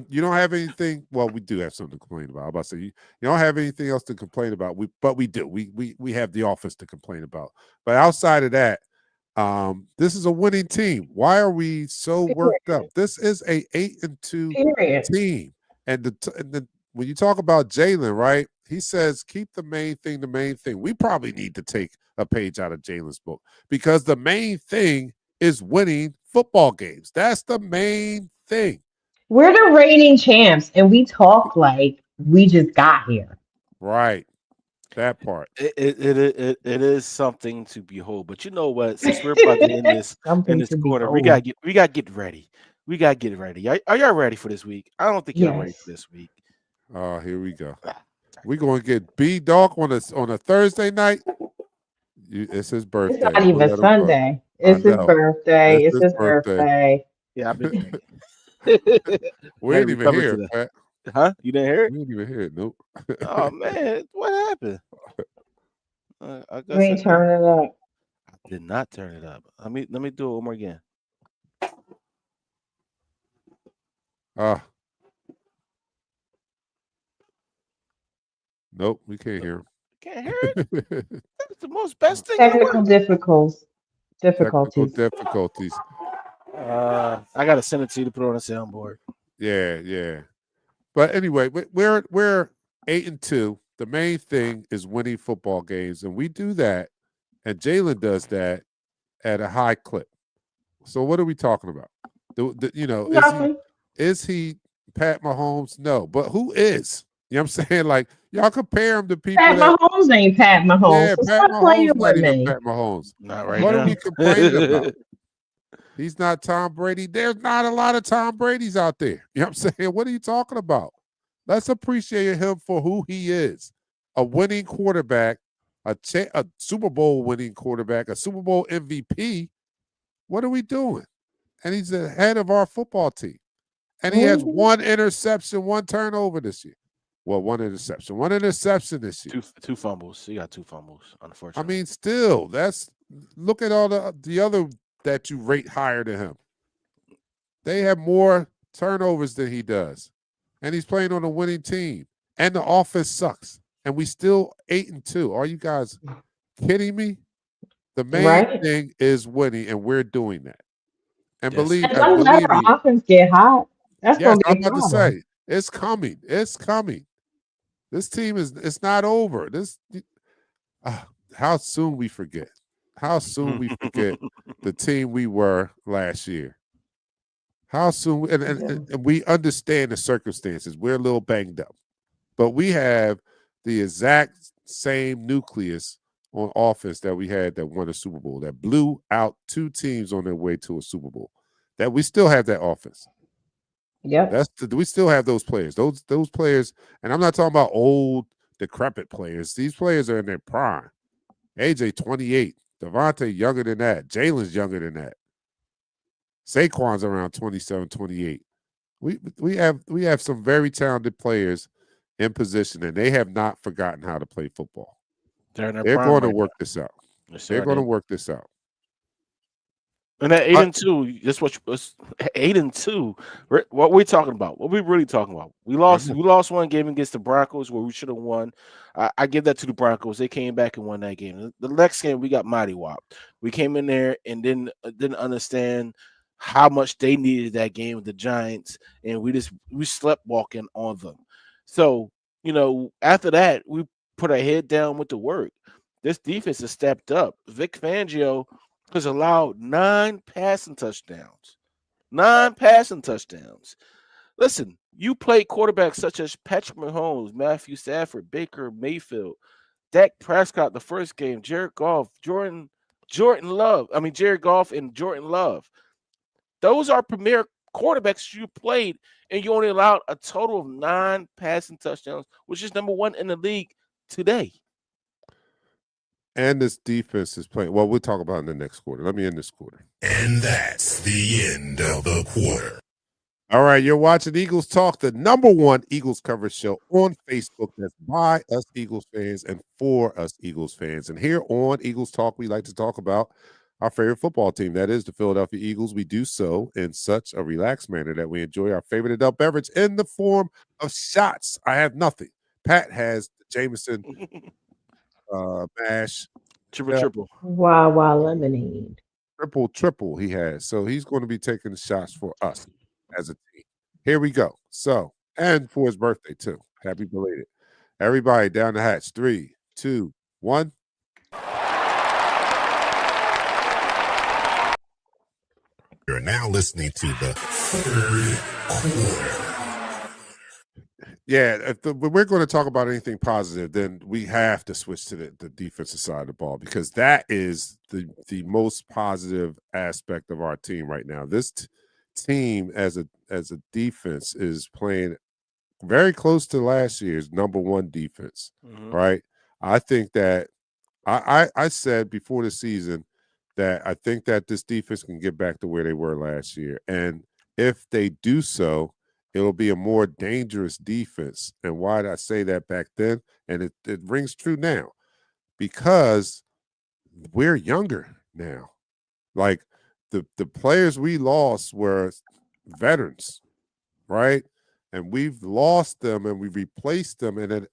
You don't have anything. Well, we do have something to complain about. I'm about to say you don't have anything else to complain about. But we do. We have the offense to complain about. But outside of that, this is a winning team. Why are we so worked up? This is a 8-2 Period. team, and when you talk about Jalen, right? He says keep the main thing the main thing. We probably need to take a page out of Jalen's book because the main thing is winning football games. That's the main thing. We're the reigning champs, and we talk like we just got here. Right. That part. It is something to behold. But you know what? Since we're about to end this in Something this to quarter, behold. we gotta get ready. We gotta get ready. Are y'all ready for this week? I don't think y'all ready for Yes. this week. Oh, here we go. We're gonna get B Dog on a Thursday night. It's his It's birthday. not We'll even let him go. Sunday. I It's his know. birthday. It's It's his his birthday. birthday. Yeah, I've been We had to ain't even recover here, to that. Pat. Huh? You didn't hear it? We ain't even here. Nope. Oh man, what happened? I You guess I ain't turning it up. did not turn it up. Let me do it one more again. Ah, nope. We can't hear Can't hear it. him. That's the most best thing in the Technical world. Technical difficulties. difficulties. I gotta send it to you to put on a soundboard. Yeah. But anyway, we're 8-2. The main thing is winning football games, and we do that, and Jalen does that at a high clip. So what are we talking about? Nothing. Is he Pat Mahomes? No, but who is? You know what I'm saying? Like y'all compare him to people Pat that Mahomes ain't Pat Mahomes, yeah, so Pat stop playing Mahomes not with even me. Pat Mahomes. Not right What are now. we complaining about? He's not Tom Brady. There's not a lot of Tom Brady's out there. You know what I'm saying? What are you talking about? Let's appreciate him for who he is. A winning quarterback, a Super Bowl winning quarterback, a Super Bowl MVP. What are we doing? And he's the head of our football team. And he has Mhm. one interception, one turnover this year. Well, one interception this year. Two fumbles. He got two fumbles, I unfortunately. mean, still, look at all the other that you rate higher than him. They have more turnovers than he does. And he's playing on a winning team. And the offense sucks. And we still 8-2. Are you guys kidding me? The main Right? thing is winning, and we're doing that. And Yes. And don't let believe our me, offense get hot. That's yes, gonna be I'm a about to problem. say it's coming. It's coming. This team it's not over. How soon we forget. How soon we forget the team we were last year. How soon and we understand the circumstances. We're a little banged up. But we have the exact same nucleus on offense that we had that won a Super Bowl, that blew out 2 teams on their way to a Super Bowl. That we still have that offense. Yep. We still have those players. Those players, and I'm not talking about old, decrepit players. These players are in their prime. AJ 28, Devontae younger than that, Jalen's younger than that. Saquon's around 27, 28. We have some very talented players in position, and they have not forgotten how to play football. They're in their They're prime going to right work this out. now. Yes, They're sir, going to they- work this out. And at 8-2, that's what 8-2. What we're talking about? What we really talking about? We lost. know. We lost one game against the Broncos where we should have won. I give that to the Broncos. They came back and won that game. The next game we got mighty whopped. We came in there and didn't understand how much they needed that game with the Giants, and we slept walking on them. So after that, we put our head down with the work. This defense has stepped up. Vic Fangio has allowed 9 passing touchdowns. 9 passing touchdowns. Listen, you play quarterbacks such as Patrick Mahomes, Matthew Stafford, Baker Mayfield, Dak Prescott the first game, Jared Goff, Jordan Love. I mean, Jared Goff and Jordan Love. Those are premier quarterbacks you played, and you only allowed a total of 9 passing touchdowns, which is number 1 in the league today. And this defense is playing. Well, we'll talk about in the next quarter. Let me end this quarter. And that's the end of the quarter. All right, you're watching Eagles Talk, the #1 Eagles coverage show on Facebook that's by us Eagles fans and for us Eagles fans. And here on Eagles Talk, we like to talk about our favorite football team, that is the Philadelphia Eagles. We do so in such a relaxed manner that we enjoy our favorite adult beverage in the form of shots. I have nothing. Pat has the Jameson mash. Triple. Wawa lemonade. Triple he has. So he's going to be taking the shots for us as a team. Here we go. So, and for his birthday too. Happy belated. Everybody down the hatch. 3, 2, 1. You're now listening to the third quarter. Yeah, if we're going to talk about anything positive, then we have to switch to the defensive side of the ball, because that is the most positive aspect of our team right now. This team as a defense is playing very close to last year's #1 defense, right? I think that I said before the season that I think that this defense can get back to where they were last year, and if they do so, it'll be a more dangerous defense. And why did I say that back then? And it rings true now, because we're younger now. Like the players we lost were veterans, right? And we've lost them and we've replaced them, and then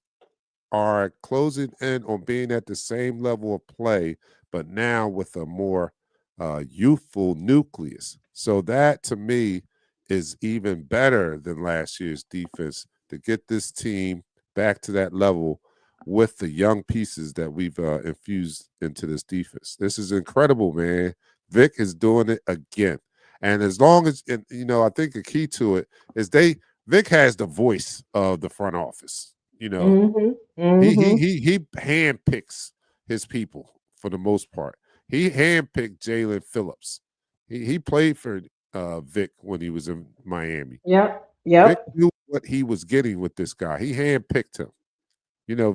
are closing in on being at the same level of play, but now with a more youthful nucleus. So that to me is even better than last year's defense, to get this team back to that level with the young pieces that we've infused into this defense. This is incredible, man. Vic is doing it again. And as long as, I think the key to it is Vic has the voice of the front office. He handpicks his people for the most part. He handpicked Jalen Phillips. He played for Vic when he was in Miami. Yep. Vic knew what he was getting with this guy. He handpicked him.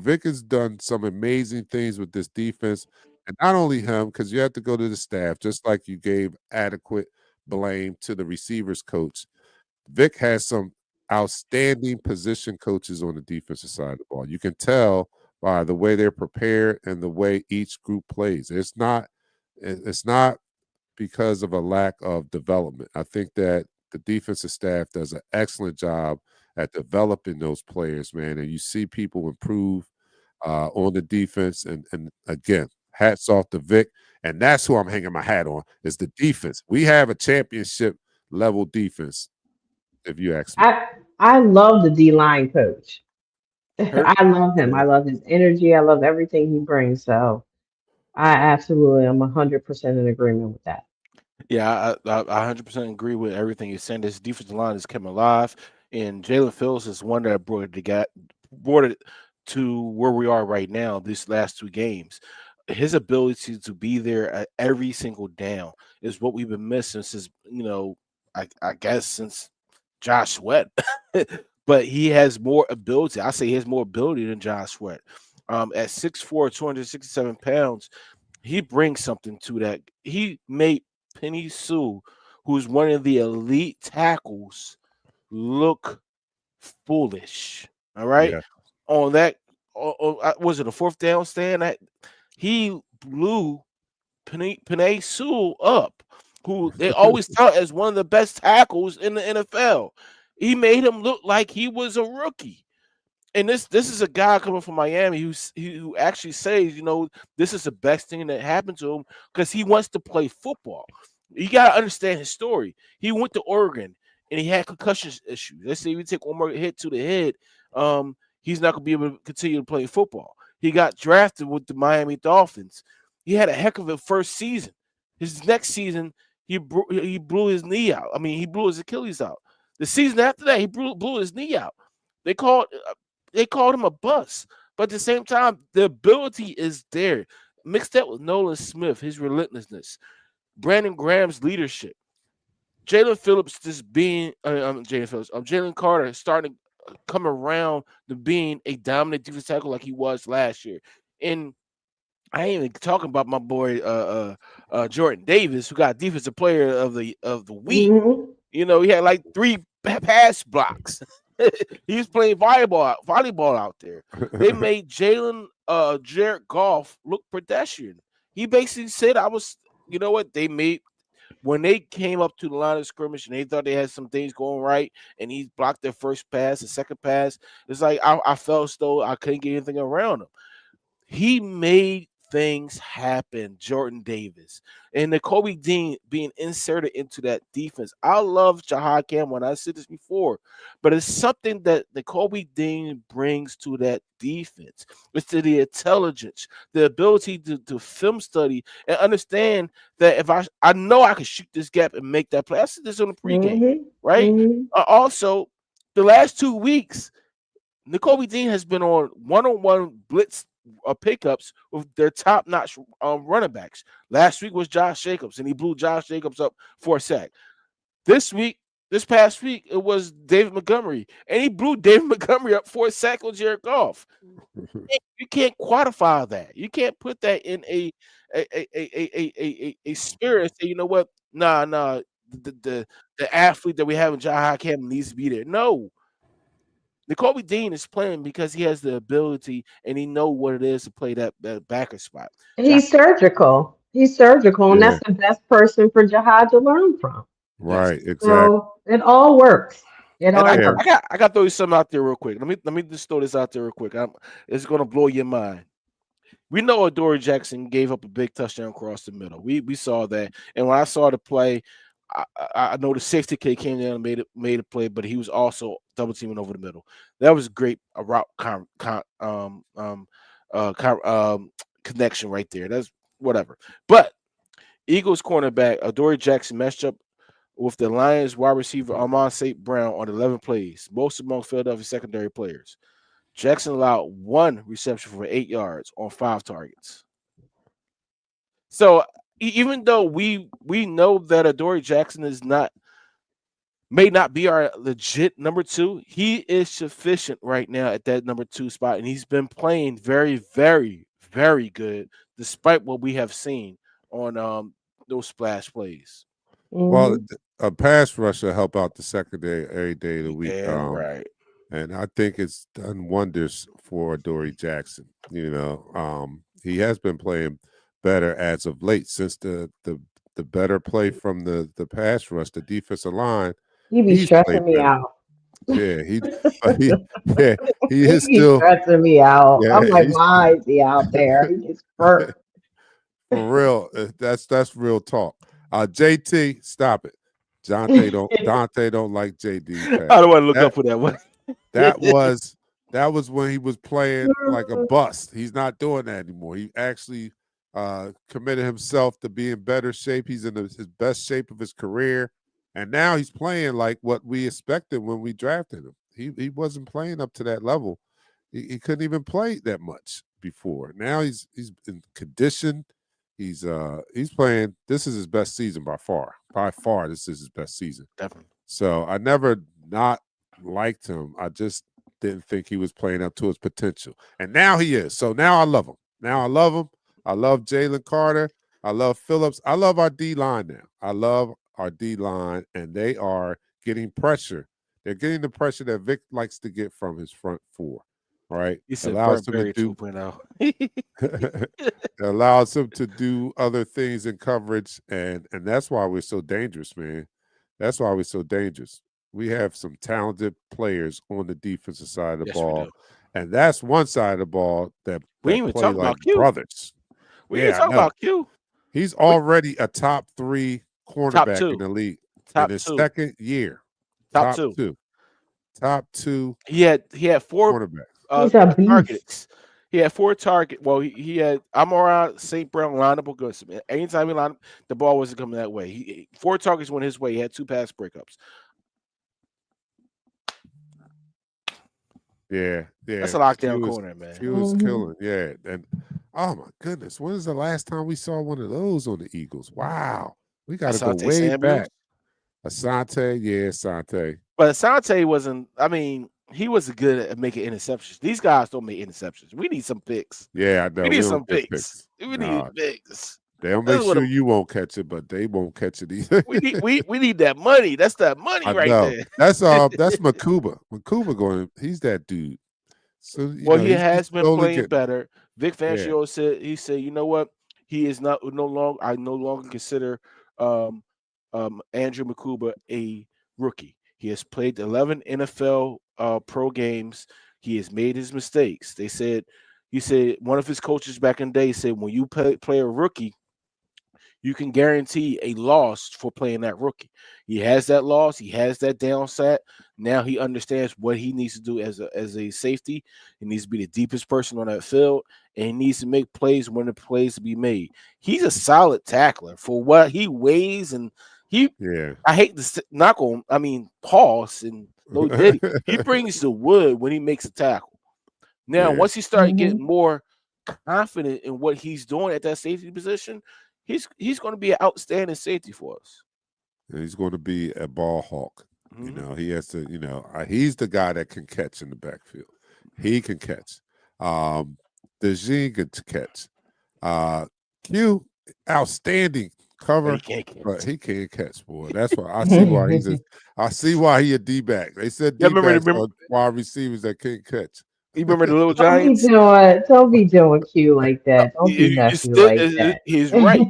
Vic has done some amazing things with this defense. And not only him, because you have to go to the staff, just like you gave adequate blame to the receivers coach. Vic has some outstanding position coaches on the defensive side of the ball. You can tell by the way they're prepared and the way each group plays. It's not because of a lack of development. I think that the defensive staff does an excellent job at developing those players, man. And you see people improve on the defense. And again, hats off to Vic. And that's who I'm hanging my hat on, is the defense. We have a championship level defense, if you ask me. I love the D-line coach. I love him. I love his energy. I love everything he brings. So I absolutely am 100% in agreement with that. Yeah, I 100% agree with everything you're saying. This defensive line has come alive, and Jalen Phillips is one that brought it to where we are right now. These last 2 games, his ability to be there at every single down is what we've been missing since, I guess since Josh Sweat. But he has more ability. I say he has more ability than Josh Sweat. At 6'4", 267 pounds, he brings something to that. He made Penny Sue, who's one of the elite tackles, look foolish. All right. Yeah. On that, was it a fourth down stand? He blew Penei Sewell up, who they always tout as one of the best tackles in the NFL. He made him look like he was a rookie. And this is a guy coming from Miami who actually says, this is the best thing that happened to him because he wants to play football. You got to understand his story. He went to Oregon and he had concussion issues. Let's say if you take one more hit to the head, he's not going to be able to continue to play football. He got drafted with the Miami Dolphins. He had a heck of a first season. His next season, he blew his knee out. I mean, he blew his Achilles out. The season after that, he blew his knee out. They called him a bust. But at the same time, the ability is there. Mixed that with Nolan Smith, his relentlessness, Brandon Graham's leadership, Jalen Phillips just being Jalen Carter starting to come around to being a dominant defensive tackle like he was last year. And I ain't even talking about my boy Jordan Davis, who got defensive player of the week. Mhm. He had like 3 pass blocks. He was playing volleyball out there. They made Jared Goff look pedestrian. He basically said, when they came up to the line of scrimmage and they thought they had some things going right, and he blocked their first pass, the second pass, it's like I felt as though I couldn't get anything around him. He made things happen, Jordan Davis. And the Kobe Dean being inserted into that defense. I love Jahad Campbell, and I said this before, but it's something that the Kobe Dean brings to that defense. It's to the intelligence, the ability to film study and understand that if I know I can shoot this gap and make that play. I said this on the pregame, Mhm. right? Mhm. Also, the last 2 weeks, N'Kobe Dean has been on one-on-one blitz pickups with their top-notch running backs. Last week was Josh Jacobs, and he blew Josh Jacobs up for a sack. This past week, it was David Montgomery, and he blew David Montgomery up for a sack on Jared Goff. You can't quantify that. You can't put that in a spirit and say, you know what? Nah. The athlete that we have in Jahad Campbell needs to be there. No. N'Kobe Dean is playing because he has the ability and he know what it is to play that backer spot. He's surgical. And Yeah. that's the best person for Jihad to learn from. Yes. Right. Exactly. So it all works. It And all Yeah. works. I got to throw you something out there real quick. Let me just throw this out there real quick. It's gonna blow your mind. We know Adoree Jackson gave up a big touchdown across the middle. We saw that, and when I saw the play, I know the safety kid came down and made a play, but he was also double teaming over the middle. That was great a route connection right there. That's whatever. But Eagles cornerback Adoree Jackson matched up with the Lions wide receiver Amon St. Brown on 11 plays, most among Philadelphia secondary players. Jackson allowed 1 reception for 8 yards on 5 targets. So even though we know that Adoree Jackson may not be our legit number 2, he is sufficient right now at that number 2 spot, and he's been playing very, very, very good despite what we have seen on those splash plays. Well, Mhm. a pass rusher help out the secondary every day of the week. Damn right. And I think it's done wonders for Adoree Jackson. He has been playing better as of late since the better play from the pass rush, the defensive line. He be He's played stressing me better. out. Yeah, he He is be still stressing me out. I'm like, he's why is he out there? He gets hurt. for real. That's real talk. JT, stop it. Dante don't like JD I pass. don't want to look That- up for that one. That was when he was playing like a bust. He's not doing that anymore. He actually committed himself to be in better shape. He's in his best shape of his career, and now he's playing like what we expected when we drafted him. He wasn't playing up to that level. He couldn't even play that much before. Now he's in condition. He's playing. This is his best season by far. By far, this is his best season. Definitely. So I never not liked him. I just didn't think he was playing up to his potential. And now he is. So now I love him. Now I love him. I love Jalen Carter. I love Phillips. I love our D line now. I love our D line, and they are getting pressure. They're getting the pressure that Vic likes to get from his front four. Right? He said Allows him Burberry to do 2.0. it allows him to do other things in coverage, and that's why we're so dangerous, man. That's why we're so dangerous. We have some talented players on the defensive side of the Yes, ball, we do. and that's one side of the ball that We didn't even play talk like about Q. brothers. We didn't talk about Q. He's already a top 3 cornerback two. in the league Top in his two. second year. Top two. Top 2 He had 4 cornerbacks. He's a beast. targets. He had 4 targets. Well, he had Amon St. Brown lined up good. Anytime he lined up, the ball wasn't coming that way. He 4 targets went his way. He had 2 pass breakups. Yeah. That's a lockdown corner, man. He was killing. Yeah. And oh my goodness, when is the last time we saw one of those on the Eagles? Wow. We got to go Asante way Samuels. back. Asante. But Asante wasn't, I mean, he was good at making interceptions. These guys don't make interceptions. We need some picks. Yeah, I know. We need don't some get picks. We need picks. They'll make sure you won't catch it, but they won't catch it either. we need that money. That's that money right there. That's Makuba. Makuba he's that dude. So he has been playing better. Vic Fangio said you know what? He is no longer. I no longer consider Andrew Makuba a rookie. He has played 11 NFL pro games. He has made his mistakes. He said one of his coaches back in the day said when you play a rookie, you can guarantee a loss for playing that rookie. He has that loss. He has that downside. Now he understands what he needs to do as a safety. He needs to be the deepest person on that field, and he needs to make plays when the plays to be made. He's a solid tackler for what he weighs, and I hate to knock on. I mean, pause and no diddy. He brings the wood when he makes a tackle. Now, once he started getting more confident in what he's doing at that safety position, he's going to be an outstanding safety for us. And he's going to be a ball hawk. You know, he has to. You know, he's the guy that can catch in the backfield. He can catch. Dejeen can catch. Q, outstanding cover, but he can't catch, boy. That's why I see why I see why he a D-back. They said D-backs are wide receivers that can't catch. You remember the little Giants? Don't be doing Q like that. Don't be messy like that. He's right.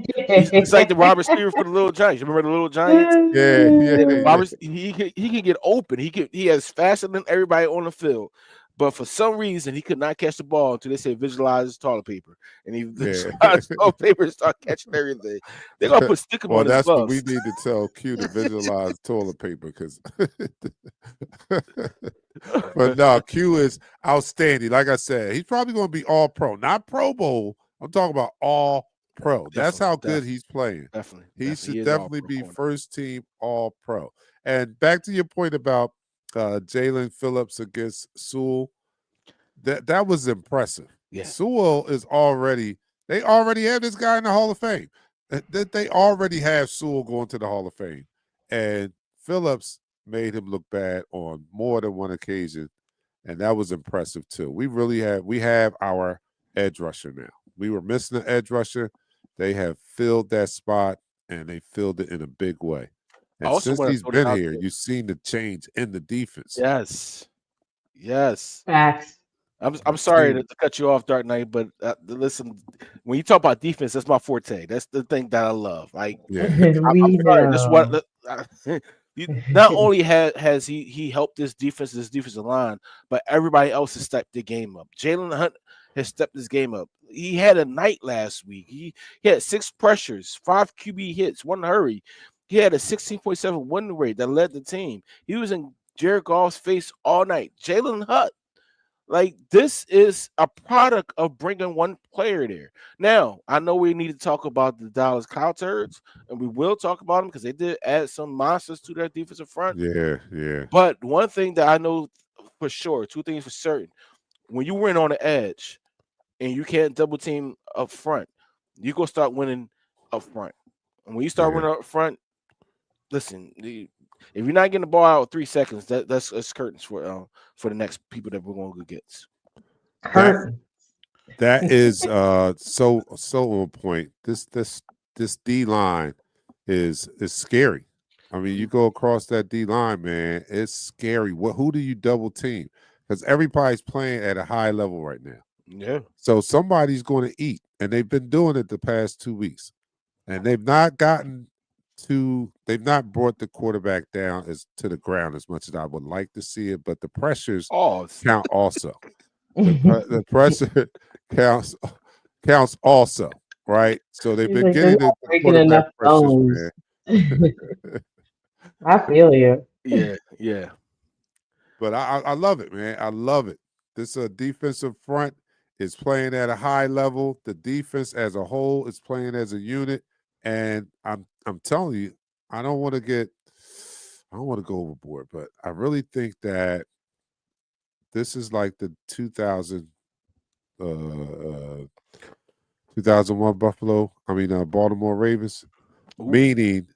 He's like the Robert Stevens for the little Giants. You remember the little Giants? Yeah. Robert, he can get open. He has faster than everybody on the field. But for some reason, he could not catch the ball until they said visualize toilet paper. And he visualized toilet paper and start catching everything. They're going to put stick him on his that's bus. what we need to tell Q to visualize toilet paper because but no, Q is outstanding. Like I said, he's probably going to be all pro, not Pro Bowl. I'm talking about all pro. That's how good he's playing. Definitely. He should definitely be first team all pro. And back to your point about Jalen Phillips against Sewell, that was impressive. Yeah. Sewell is they already have this guy in the Hall of Fame. They already have Sewell going to the Hall of Fame. And Phillips made him look bad on more than one occasion. And that was impressive too. We have our edge rusher now. We were missing an edge rusher. They have filled that spot and they filled it in a big way. And since he's been here, you've seen the change in the defense. Yes. Facts. I'm sorry to cut you off, Dark Knight, but listen, when you talk about defense, that's my forte. That's the thing that I love. Like, I'm sorry. That's what. Not only has he helped this defensive line, but everybody else has stepped the game up. Jalen Hunt has stepped his game up. He had a night last week. He had 6 pressures, 5 QB hits, 1 hurry. He had a 16.7 win rate that led the team. He was in Jared Goff's face all night. Jalen Hunt, like, this is a product of bringing one player there. Now, I know we need to talk about the Dallas Cowboys, and we will talk about them because they did add some monsters to their defensive front. Yeah. But one thing that I know for sure, 2 things for certain, when you win on the edge, and you can't double team up front, you go start winning up front. And when you start Yeah. winning up front, listen, if you're not getting the ball out in 3 seconds, that's curtains for the next people that we're going to go against. That Curtain. that is so on point. This D line is scary. I mean, you go across that D line, man, it's scary. Who do you double team? Because everybody's playing at a high level right now. Yeah. So somebody's going to eat, and they've been doing it the past 2 weeks, and they've not brought the quarterback down as to the ground as much as I would like to see it. But the pressures Oh, count also. The pressure counts also, right? So they've He's been like, they're getting not the breaking quarterback enough pressures, bones. man. I feel you. yeah, yeah. But I love it, man. I love it. This defensive front is playing at a high level. The defense as a whole is playing as a unit, and I'm telling you, I don't want to go overboard, but I really think that this is like the 2001 Baltimore Ravens, Ooh, meaning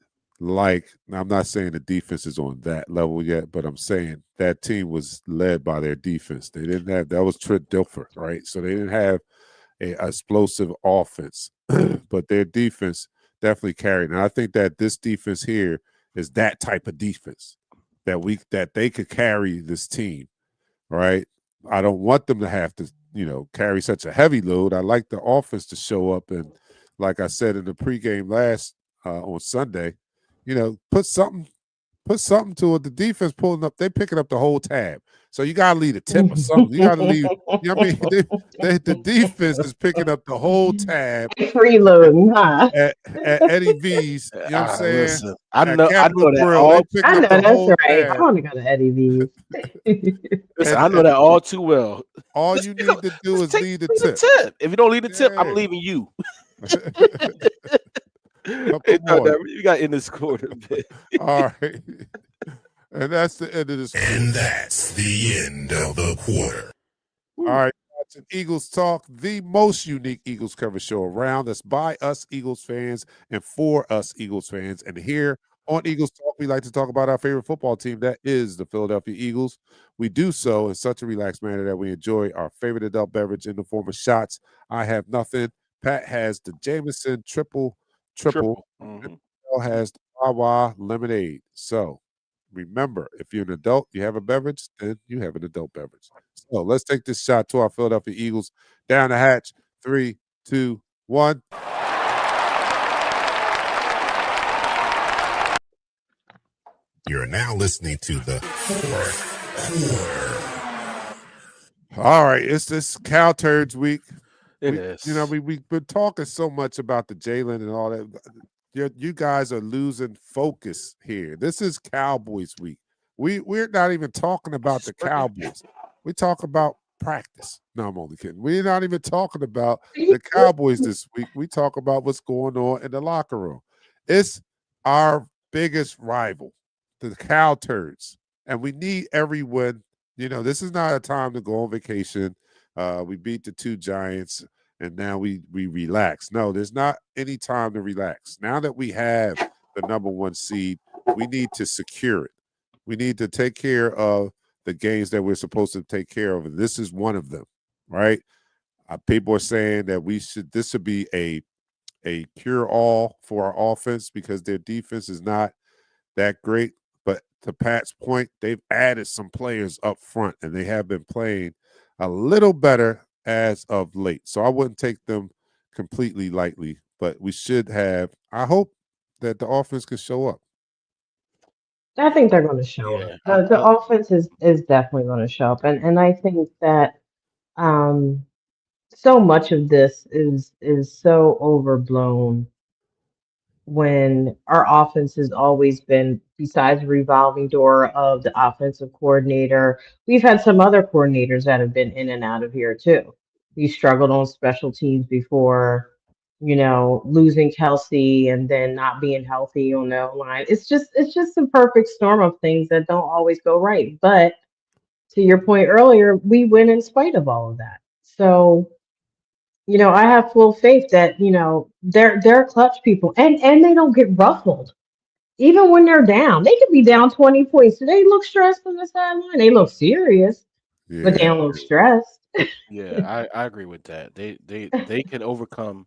like I'm not saying the defense is on that level yet, but I'm saying that team was led by their defense. They didn't have that was Trent Dilfer, right? So they didn't have a explosive offense, but their defense definitely carried. And I think that this defense here is that type of defense that they could carry this team, right? I don't want them to have to, carry such a heavy load. I like the offense to show up and, like I said in the pregame last on Sunday, put something to it. The defense pulling up, they picking up the whole tab. So you gotta leave a tip or something. You gotta leave. You know what I mean? The defense is picking up the whole tab Freeloading, huh? at Eddie V's. You know what I'm saying? listen, At I Capitol know that Grill, they all. picking I up know the that's whole right. I tab. want to go to Eddie V's. Listen, And, I know and that all too well. all Just you pick up, need to do just is take leave the leave the tip. tip. If you don't leave the tip, I'm Yeah. leaving you. Hey, Come no, on. no, you got in this quarter, man. All right. And that's the end of this quarter. And that's the end of the quarter. All right. Watching Eagles Talk, the most unique Eagles cover show around. That's by us Eagles fans and for us Eagles fans. And here on Eagles Talk, we like to talk about our favorite football team. That is the Philadelphia Eagles. We do so in such a relaxed manner that we enjoy our favorite adult beverage in the form of shots. I have nothing. Pat has the Jameson triple. Triple. Hmm. Mel has the Wawa lemonade. So remember, if you're an adult, you have a beverage, then you have an adult beverage. So let's take this shot to our Philadelphia Eagles. Down the hatch. 3, 2, 1. You're now listening to the fourth quarter. All right, it's this Cow Turds week. It is. We've been talking so much about the Jalen and all that. You guys are losing focus here. This is Cowboys week. We're not even talking about the Cowboys. We talk about practice. No, I'm only kidding. We're not even talking about the Cowboys this week. We talk about what's going on in the locker room. It's our biggest rival, the Cow Turds, and we need every win. This is not a time to go on vacation. We beat the 2 Giants, and now we relax. No, there's not any time to relax. Now that we have the number 1 seed, we need to secure it. We need to take care of the games that we're supposed to take care of, and this is one of them, right? People are saying that this should be a cure-all for our offense because their defense is not that great. But to Pat's point, they've added some players up front, and they have been playing a little better as of late. So I wouldn't take them completely lightly, but we should have. I hope that the offense can show up. I think they're going to show up. Yeah. The offense is definitely going to show up, and I think that um, so much of this is so overblown when our offense has always been, besides the revolving door of the offensive coordinator, we've had some other coordinators that have been in and out of here too. We struggled on special teams before, losing Kelsey and then not being healthy on the line. It's just a perfect storm of things that don't always go right. But to your point earlier, we win in spite of all of that. So I have full faith that, they're clutch people and they don't get ruffled. Even when they're down, they could be down 20 points. Do they look stressed on the sideline? They look serious, but they Yeah, don't look stressed. Yeah, I agree with that. They can overcome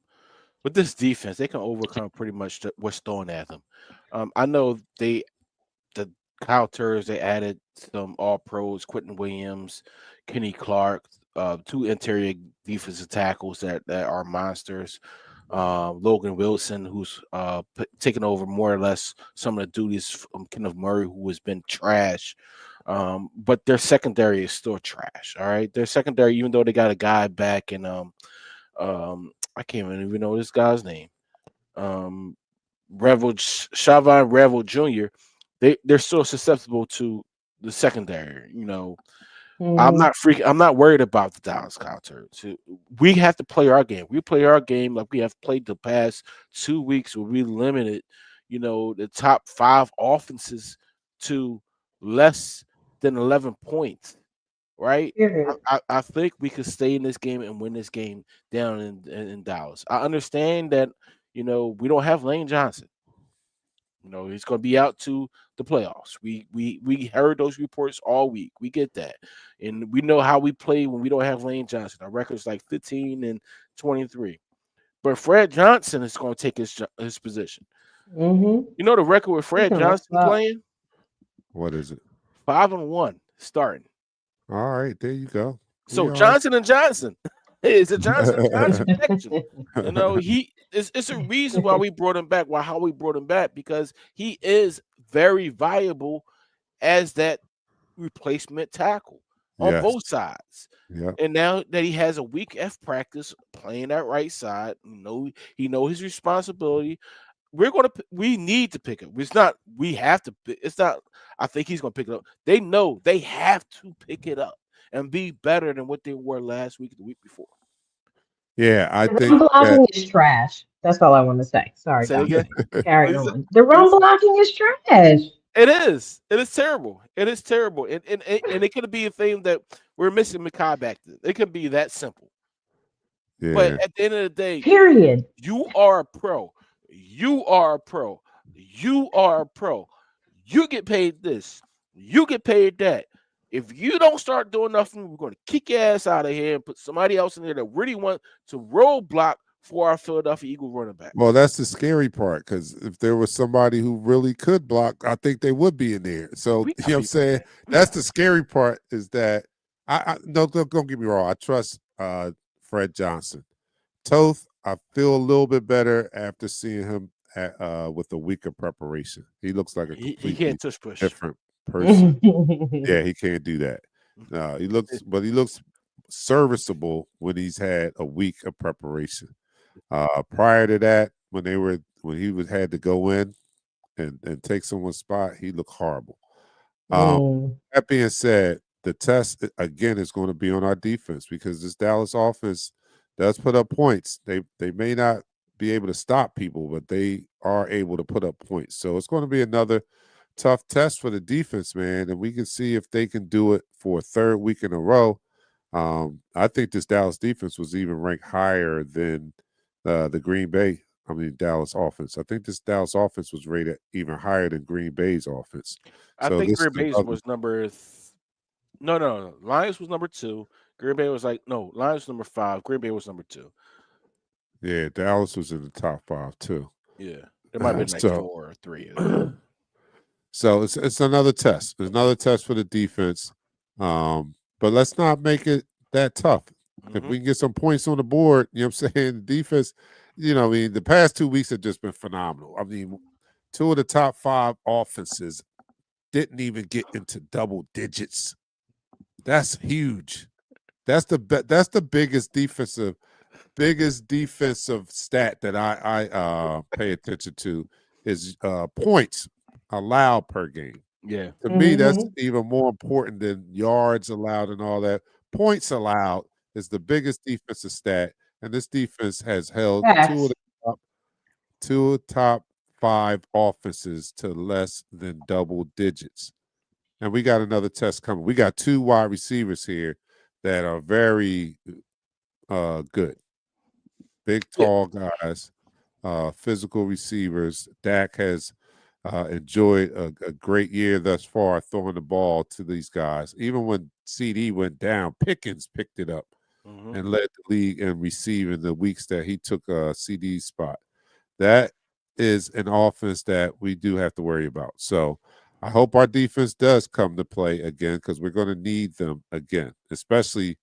with this defense. They can overcome pretty much what's thrown at them. I know the Kyle Turrs, they added some all pros, Quentin Williams, Kenny Clark, two interior defensive tackles that are monsters. Logan Wilson, who's taken over more or less some of the duties from Kenneth Murray, who has been trash. But their secondary is still trash. All right, their secondary, even though they got a guy back and I can't even know this guy's name. Um, Shavon Revel Jr. They're still susceptible to the secondary. Mhm. I'm not worried about the Dallas Cowboys. We have to play our game. We play our game like we have played the past 2 weeks, where we limited, the top five offenses to less than 11 points. Right? Period. I think we could stay in this game and win this game down in Dallas. I understand that we don't have Lane Johnson. He's going to be out to the playoffs. We heard those reports all week. We get that, and we know how we play when we don't have Lane Johnson. Our record's like 15-23. But Fred Johnson is going to take his position. Hmm. You know the record with He's Fred gonna Johnson suck. playing what is it? 5-1 starting. All right, there you go. We So all right. Johnson and Johnson is a Johnson and Johnson connection. It's a reason why we brought him back. How we brought him back, because he is very viable as that replacement tackle on Yes. both sides. Yep. And now that he has a week F practice playing that right side, he know his responsibility. We need to pick up. It's not we have to. It's not. I think he's gonna pick it up. They know they have to pick it up and be better than what they were last week, the week before. Yeah, I The think run that blocking is trash. That's all I want to say. Sorry, Say it again. Dante. Carry What is it? on. The What run is it? blocking is trash. It is. It is terrible. It is terrible. And it could be a thing that we're missing Makai back then. It could be that simple. But yeah. at the end of the day, Period. you are a pro. You are a pro. You are a pro. You get paid this. You get paid that. If you don't start doing nothing, we're going to kick your ass out of here and put somebody else in there that really want to roadblock for our Philadelphia Eagle running Well, backs. that's the scary part, because if there was somebody who really could block, I think they would be in there. So, We you got know what I'm people saying? there. We That's got the scary part, is that I no, don't get me wrong. I trust Fred Johnson. Toth, I feel a little bit better after seeing him with a week of preparation. He looks like a he completely can't tush-push. different person. Yeah, he can't do that. No, he looks serviceable when he's had a week of preparation. Prior to that, when he was had to go in and take someone's spot, he looked horrible. Um, Mm. that being said, the test again is going to be on our defense, because this Dallas offense does put up points. They may not be able to stop people, but they are able to put up points. So it's going to be another tough test for the defense, man, and we can see if they can do it for a third week in a row. I think this Dallas defense was even ranked higher than the Green Bay. I mean, Dallas offense. I think this Dallas offense was rated even higher than Green Bay's offense. I So think this Green is Bay's another. was no. Lions was number 2. Green Bay was like no. Lions was number 5. Green Bay was number 2. Yeah, Dallas was in the top 5 too. Yeah, there might have been like So 4 or 3 of them. so it's another test. It's another test for the defense. But let's not make it that tough. If Hmm. we can get some points on the board, you know what I'm saying? The defense, I mean, the past 2 weeks have just been phenomenal. I mean, 2 of the top 5 offenses didn't even get into double digits. That's huge. That's the biggest defensive stat that I pay attention to is points allowed per game. Yeah, To me, that's Hmm. even more important than yards allowed and all that. Points allowed is the biggest defensive stat, and this defense has held Facts. two of the top 5 offenses to less than double digits. And we got another test coming. We got 2 wide receivers here that are very good. big, tall guys, physical receivers. Dak has enjoyed a great year thus far throwing the ball to these guys. Even when CD went down, Pickens picked it up and led the league in receiving the weeks that he took CD's spot. That is an offense that we do have to worry about. So I hope our defense does come to play again because we're going to need them again, especially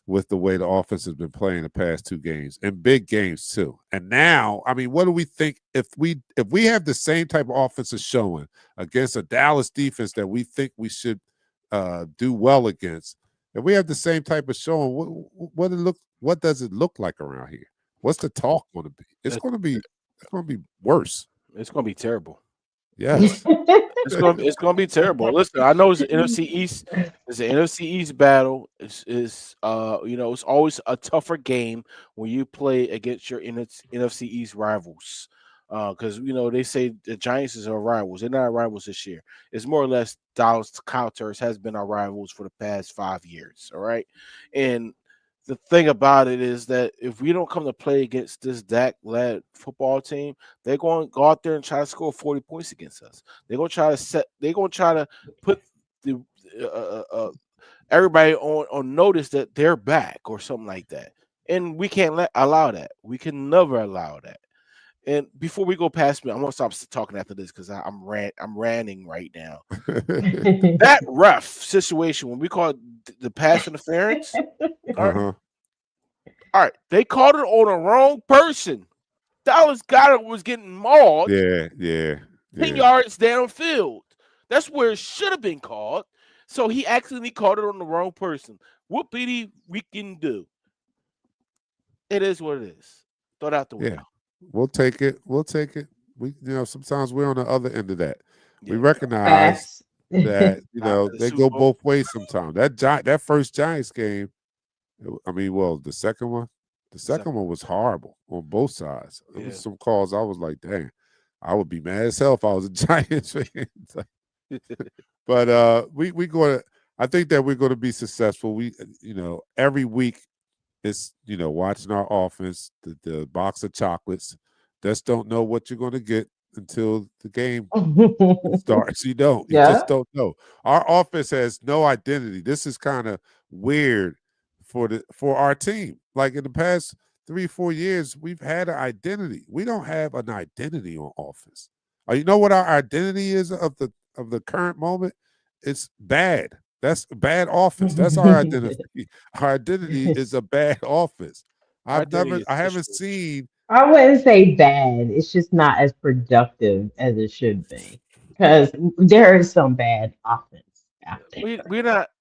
with the way the offense has been playing the past 2 games and big games too. And now, I mean, what do we think if we have the same type of offensive showing against a Dallas defense that we think we should do well against? If we have the same type of showing, what does it look like around here? What's the talk going to be? It's going to be worse. It's going to be terrible. Yes. It's gonna be terrible. Listen, I know it's an NFC East. It's an NFC East battle. It's always a tougher game when you play against your NFC East rivals. Because they say the Giants is our rivals. They're not our rivals this year. It's more or less Dallas Cowboys has been our rivals for the past 5 years. All right, and the thing about it is that if we don't come to play against this Dak-led football team, they're going to go out there and try to score 40 points against us. They're going to try to put the everybody on notice that they're back or something like that. And we can't allow that. We can never allow that. And before we go past me, I'm gonna stop talking after this because I'm ranting right now. That ref situation when we call it the pass interference. All right, they called it on the wrong person. Dallas Goddard was getting mauled. Yeah. 10 yards downfield. That's where it should have been called. So he accidentally called it on the wrong person. What we can do? It is what it is. Throw it out the window. Yeah. We'll take it. We, sometimes we're on the other end of that. Yeah. We recognize that, they go both ways sometimes. That first Giants game, the second one was horrible on both sides. There was some calls I was like, dang, I would be mad as hell if I was a Giants fan. But I think that we're going to be successful. We, every week, it's, watching our offense, the box of chocolates. Just don't know what you're going to get until the game starts. You just don't know. Our offense has no identity. This is kind of weird for our team. Like in the past 3-4 years, we've had an identity. We don't have an identity on offense. You know what our identity is of the current moment? It's bad. That's a bad offense. That's our identity. Our identity is a bad offense. I haven't seen. I wouldn't say bad. It's just not as productive as it should be because there is some bad offense out there.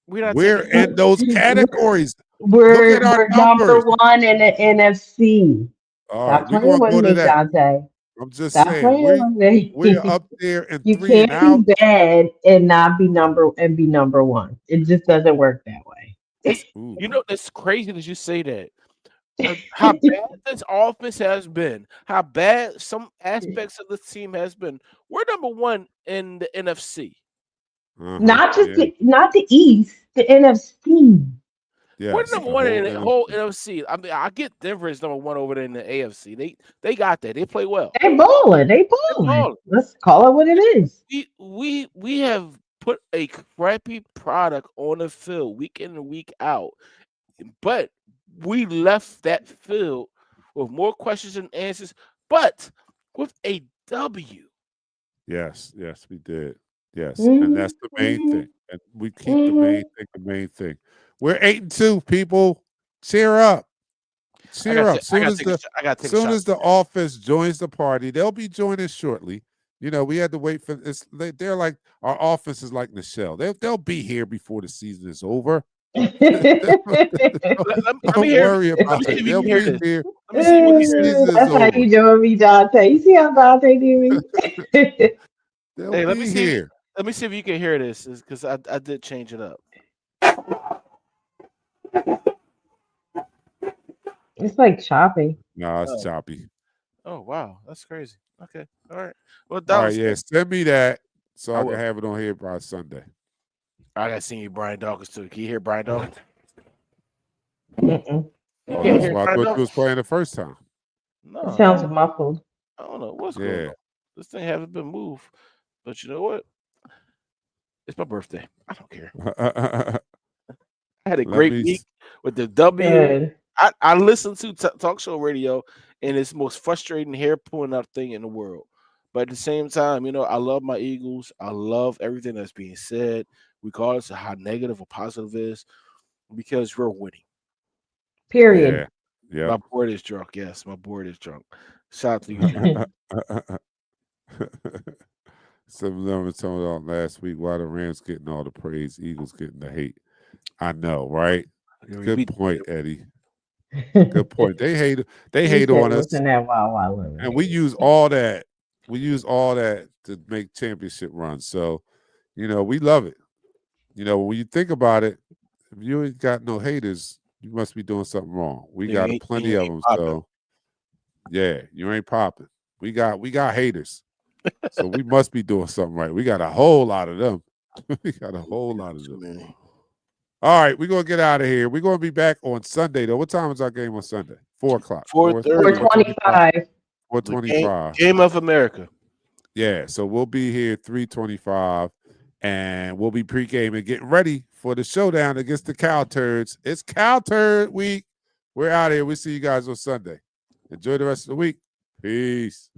We're in those categories. We're Look at our number numbers. 1 in the NFC. All Stop right, we're playing going to with go to me, that. Dante. I'm just Stop saying playing with me. we're up there in You 3 and can't out. be bad and not be number 1. It just doesn't work that way. It's crazy that you say that. How bad this offense has been, how bad some aspects of the team has been. We're number 1 in the NFC. Not the East, the NFC. Yes, we're number 1 in the whole NFC. I mean, I get Denver is number 1 over there in the AFC. They got that. They play well. They balling. Let's call it what it is. We have put a crappy product on the field week in and week out, but we left that field with more questions and answers, but with a W. Yes, we did. Yes, and that's the main thing. And we keep the main thing. We're 8-2, people. Cheer up. Cheer up. Soon as the offense joins the party, they'll be joining shortly. We had to wait for this. They're like, our offense is like Nichelle. They'll be here before the season is over. Don't worry about it. They'll be here. Let me see what he says. That's how you doing me, Dante. You see how Dante do me? Let me see. Let me see if you can hear this, because I did change it up. It's like choppy. No, it's choppy. Oh wow, that's crazy. Okay, all right. Well, all right, yeah. Send me that so I can have it on here by Sunday. I got to see you, Brian Dawkins, too. Can you hear Brian Dawkins? Mm-mm. Oh, that's why I thought you was playing the first time. No, It I sounds don't, muffled. I don't know what's going Yeah. on. This thing hasn't been moved. But you know what? It's my birthday. I don't care. I had a Let great me. week with the W. Good. I listened to talk show radio, and it's the most frustrating hair pulling out thing in the world. But at the same time, I love my Eagles. I love everything that's being said, regardless of how negative or positive it is, because we're winning. Yeah. Period. Yep. My board is drunk. Yes, my board is drunk. Shout out to you, Jay. Some of them were talking about last week why the Rams getting all the praise, Eagles getting the hate. I know, right? We Good beat point, Eddie. Good He point. They hate said, on us, "Listen, that Wild Wild and we Lemonade." use all that. We use all that to make championship runs. So, we love it. When you think about it, if you ain't got no haters, you must be doing something wrong. We You got ain't, you plenty of ain't them. popping. So, yeah, you ain't popping. We got haters. So we must be doing something right. We got a whole lot of them. We got a whole lot of Too them. many. All right, we're gonna get out of here. We're gonna be back on Sunday though. What time is our game on Sunday? 4:00. 4:30. 425. 4:25. Game of America. Yeah, so we'll be here 3:25, and we'll be pre-gaming, getting ready for the showdown against the Cow Turds. It's Cow Turd week. We're out of here. We'll see you guys on Sunday. Enjoy the rest of the week. Peace.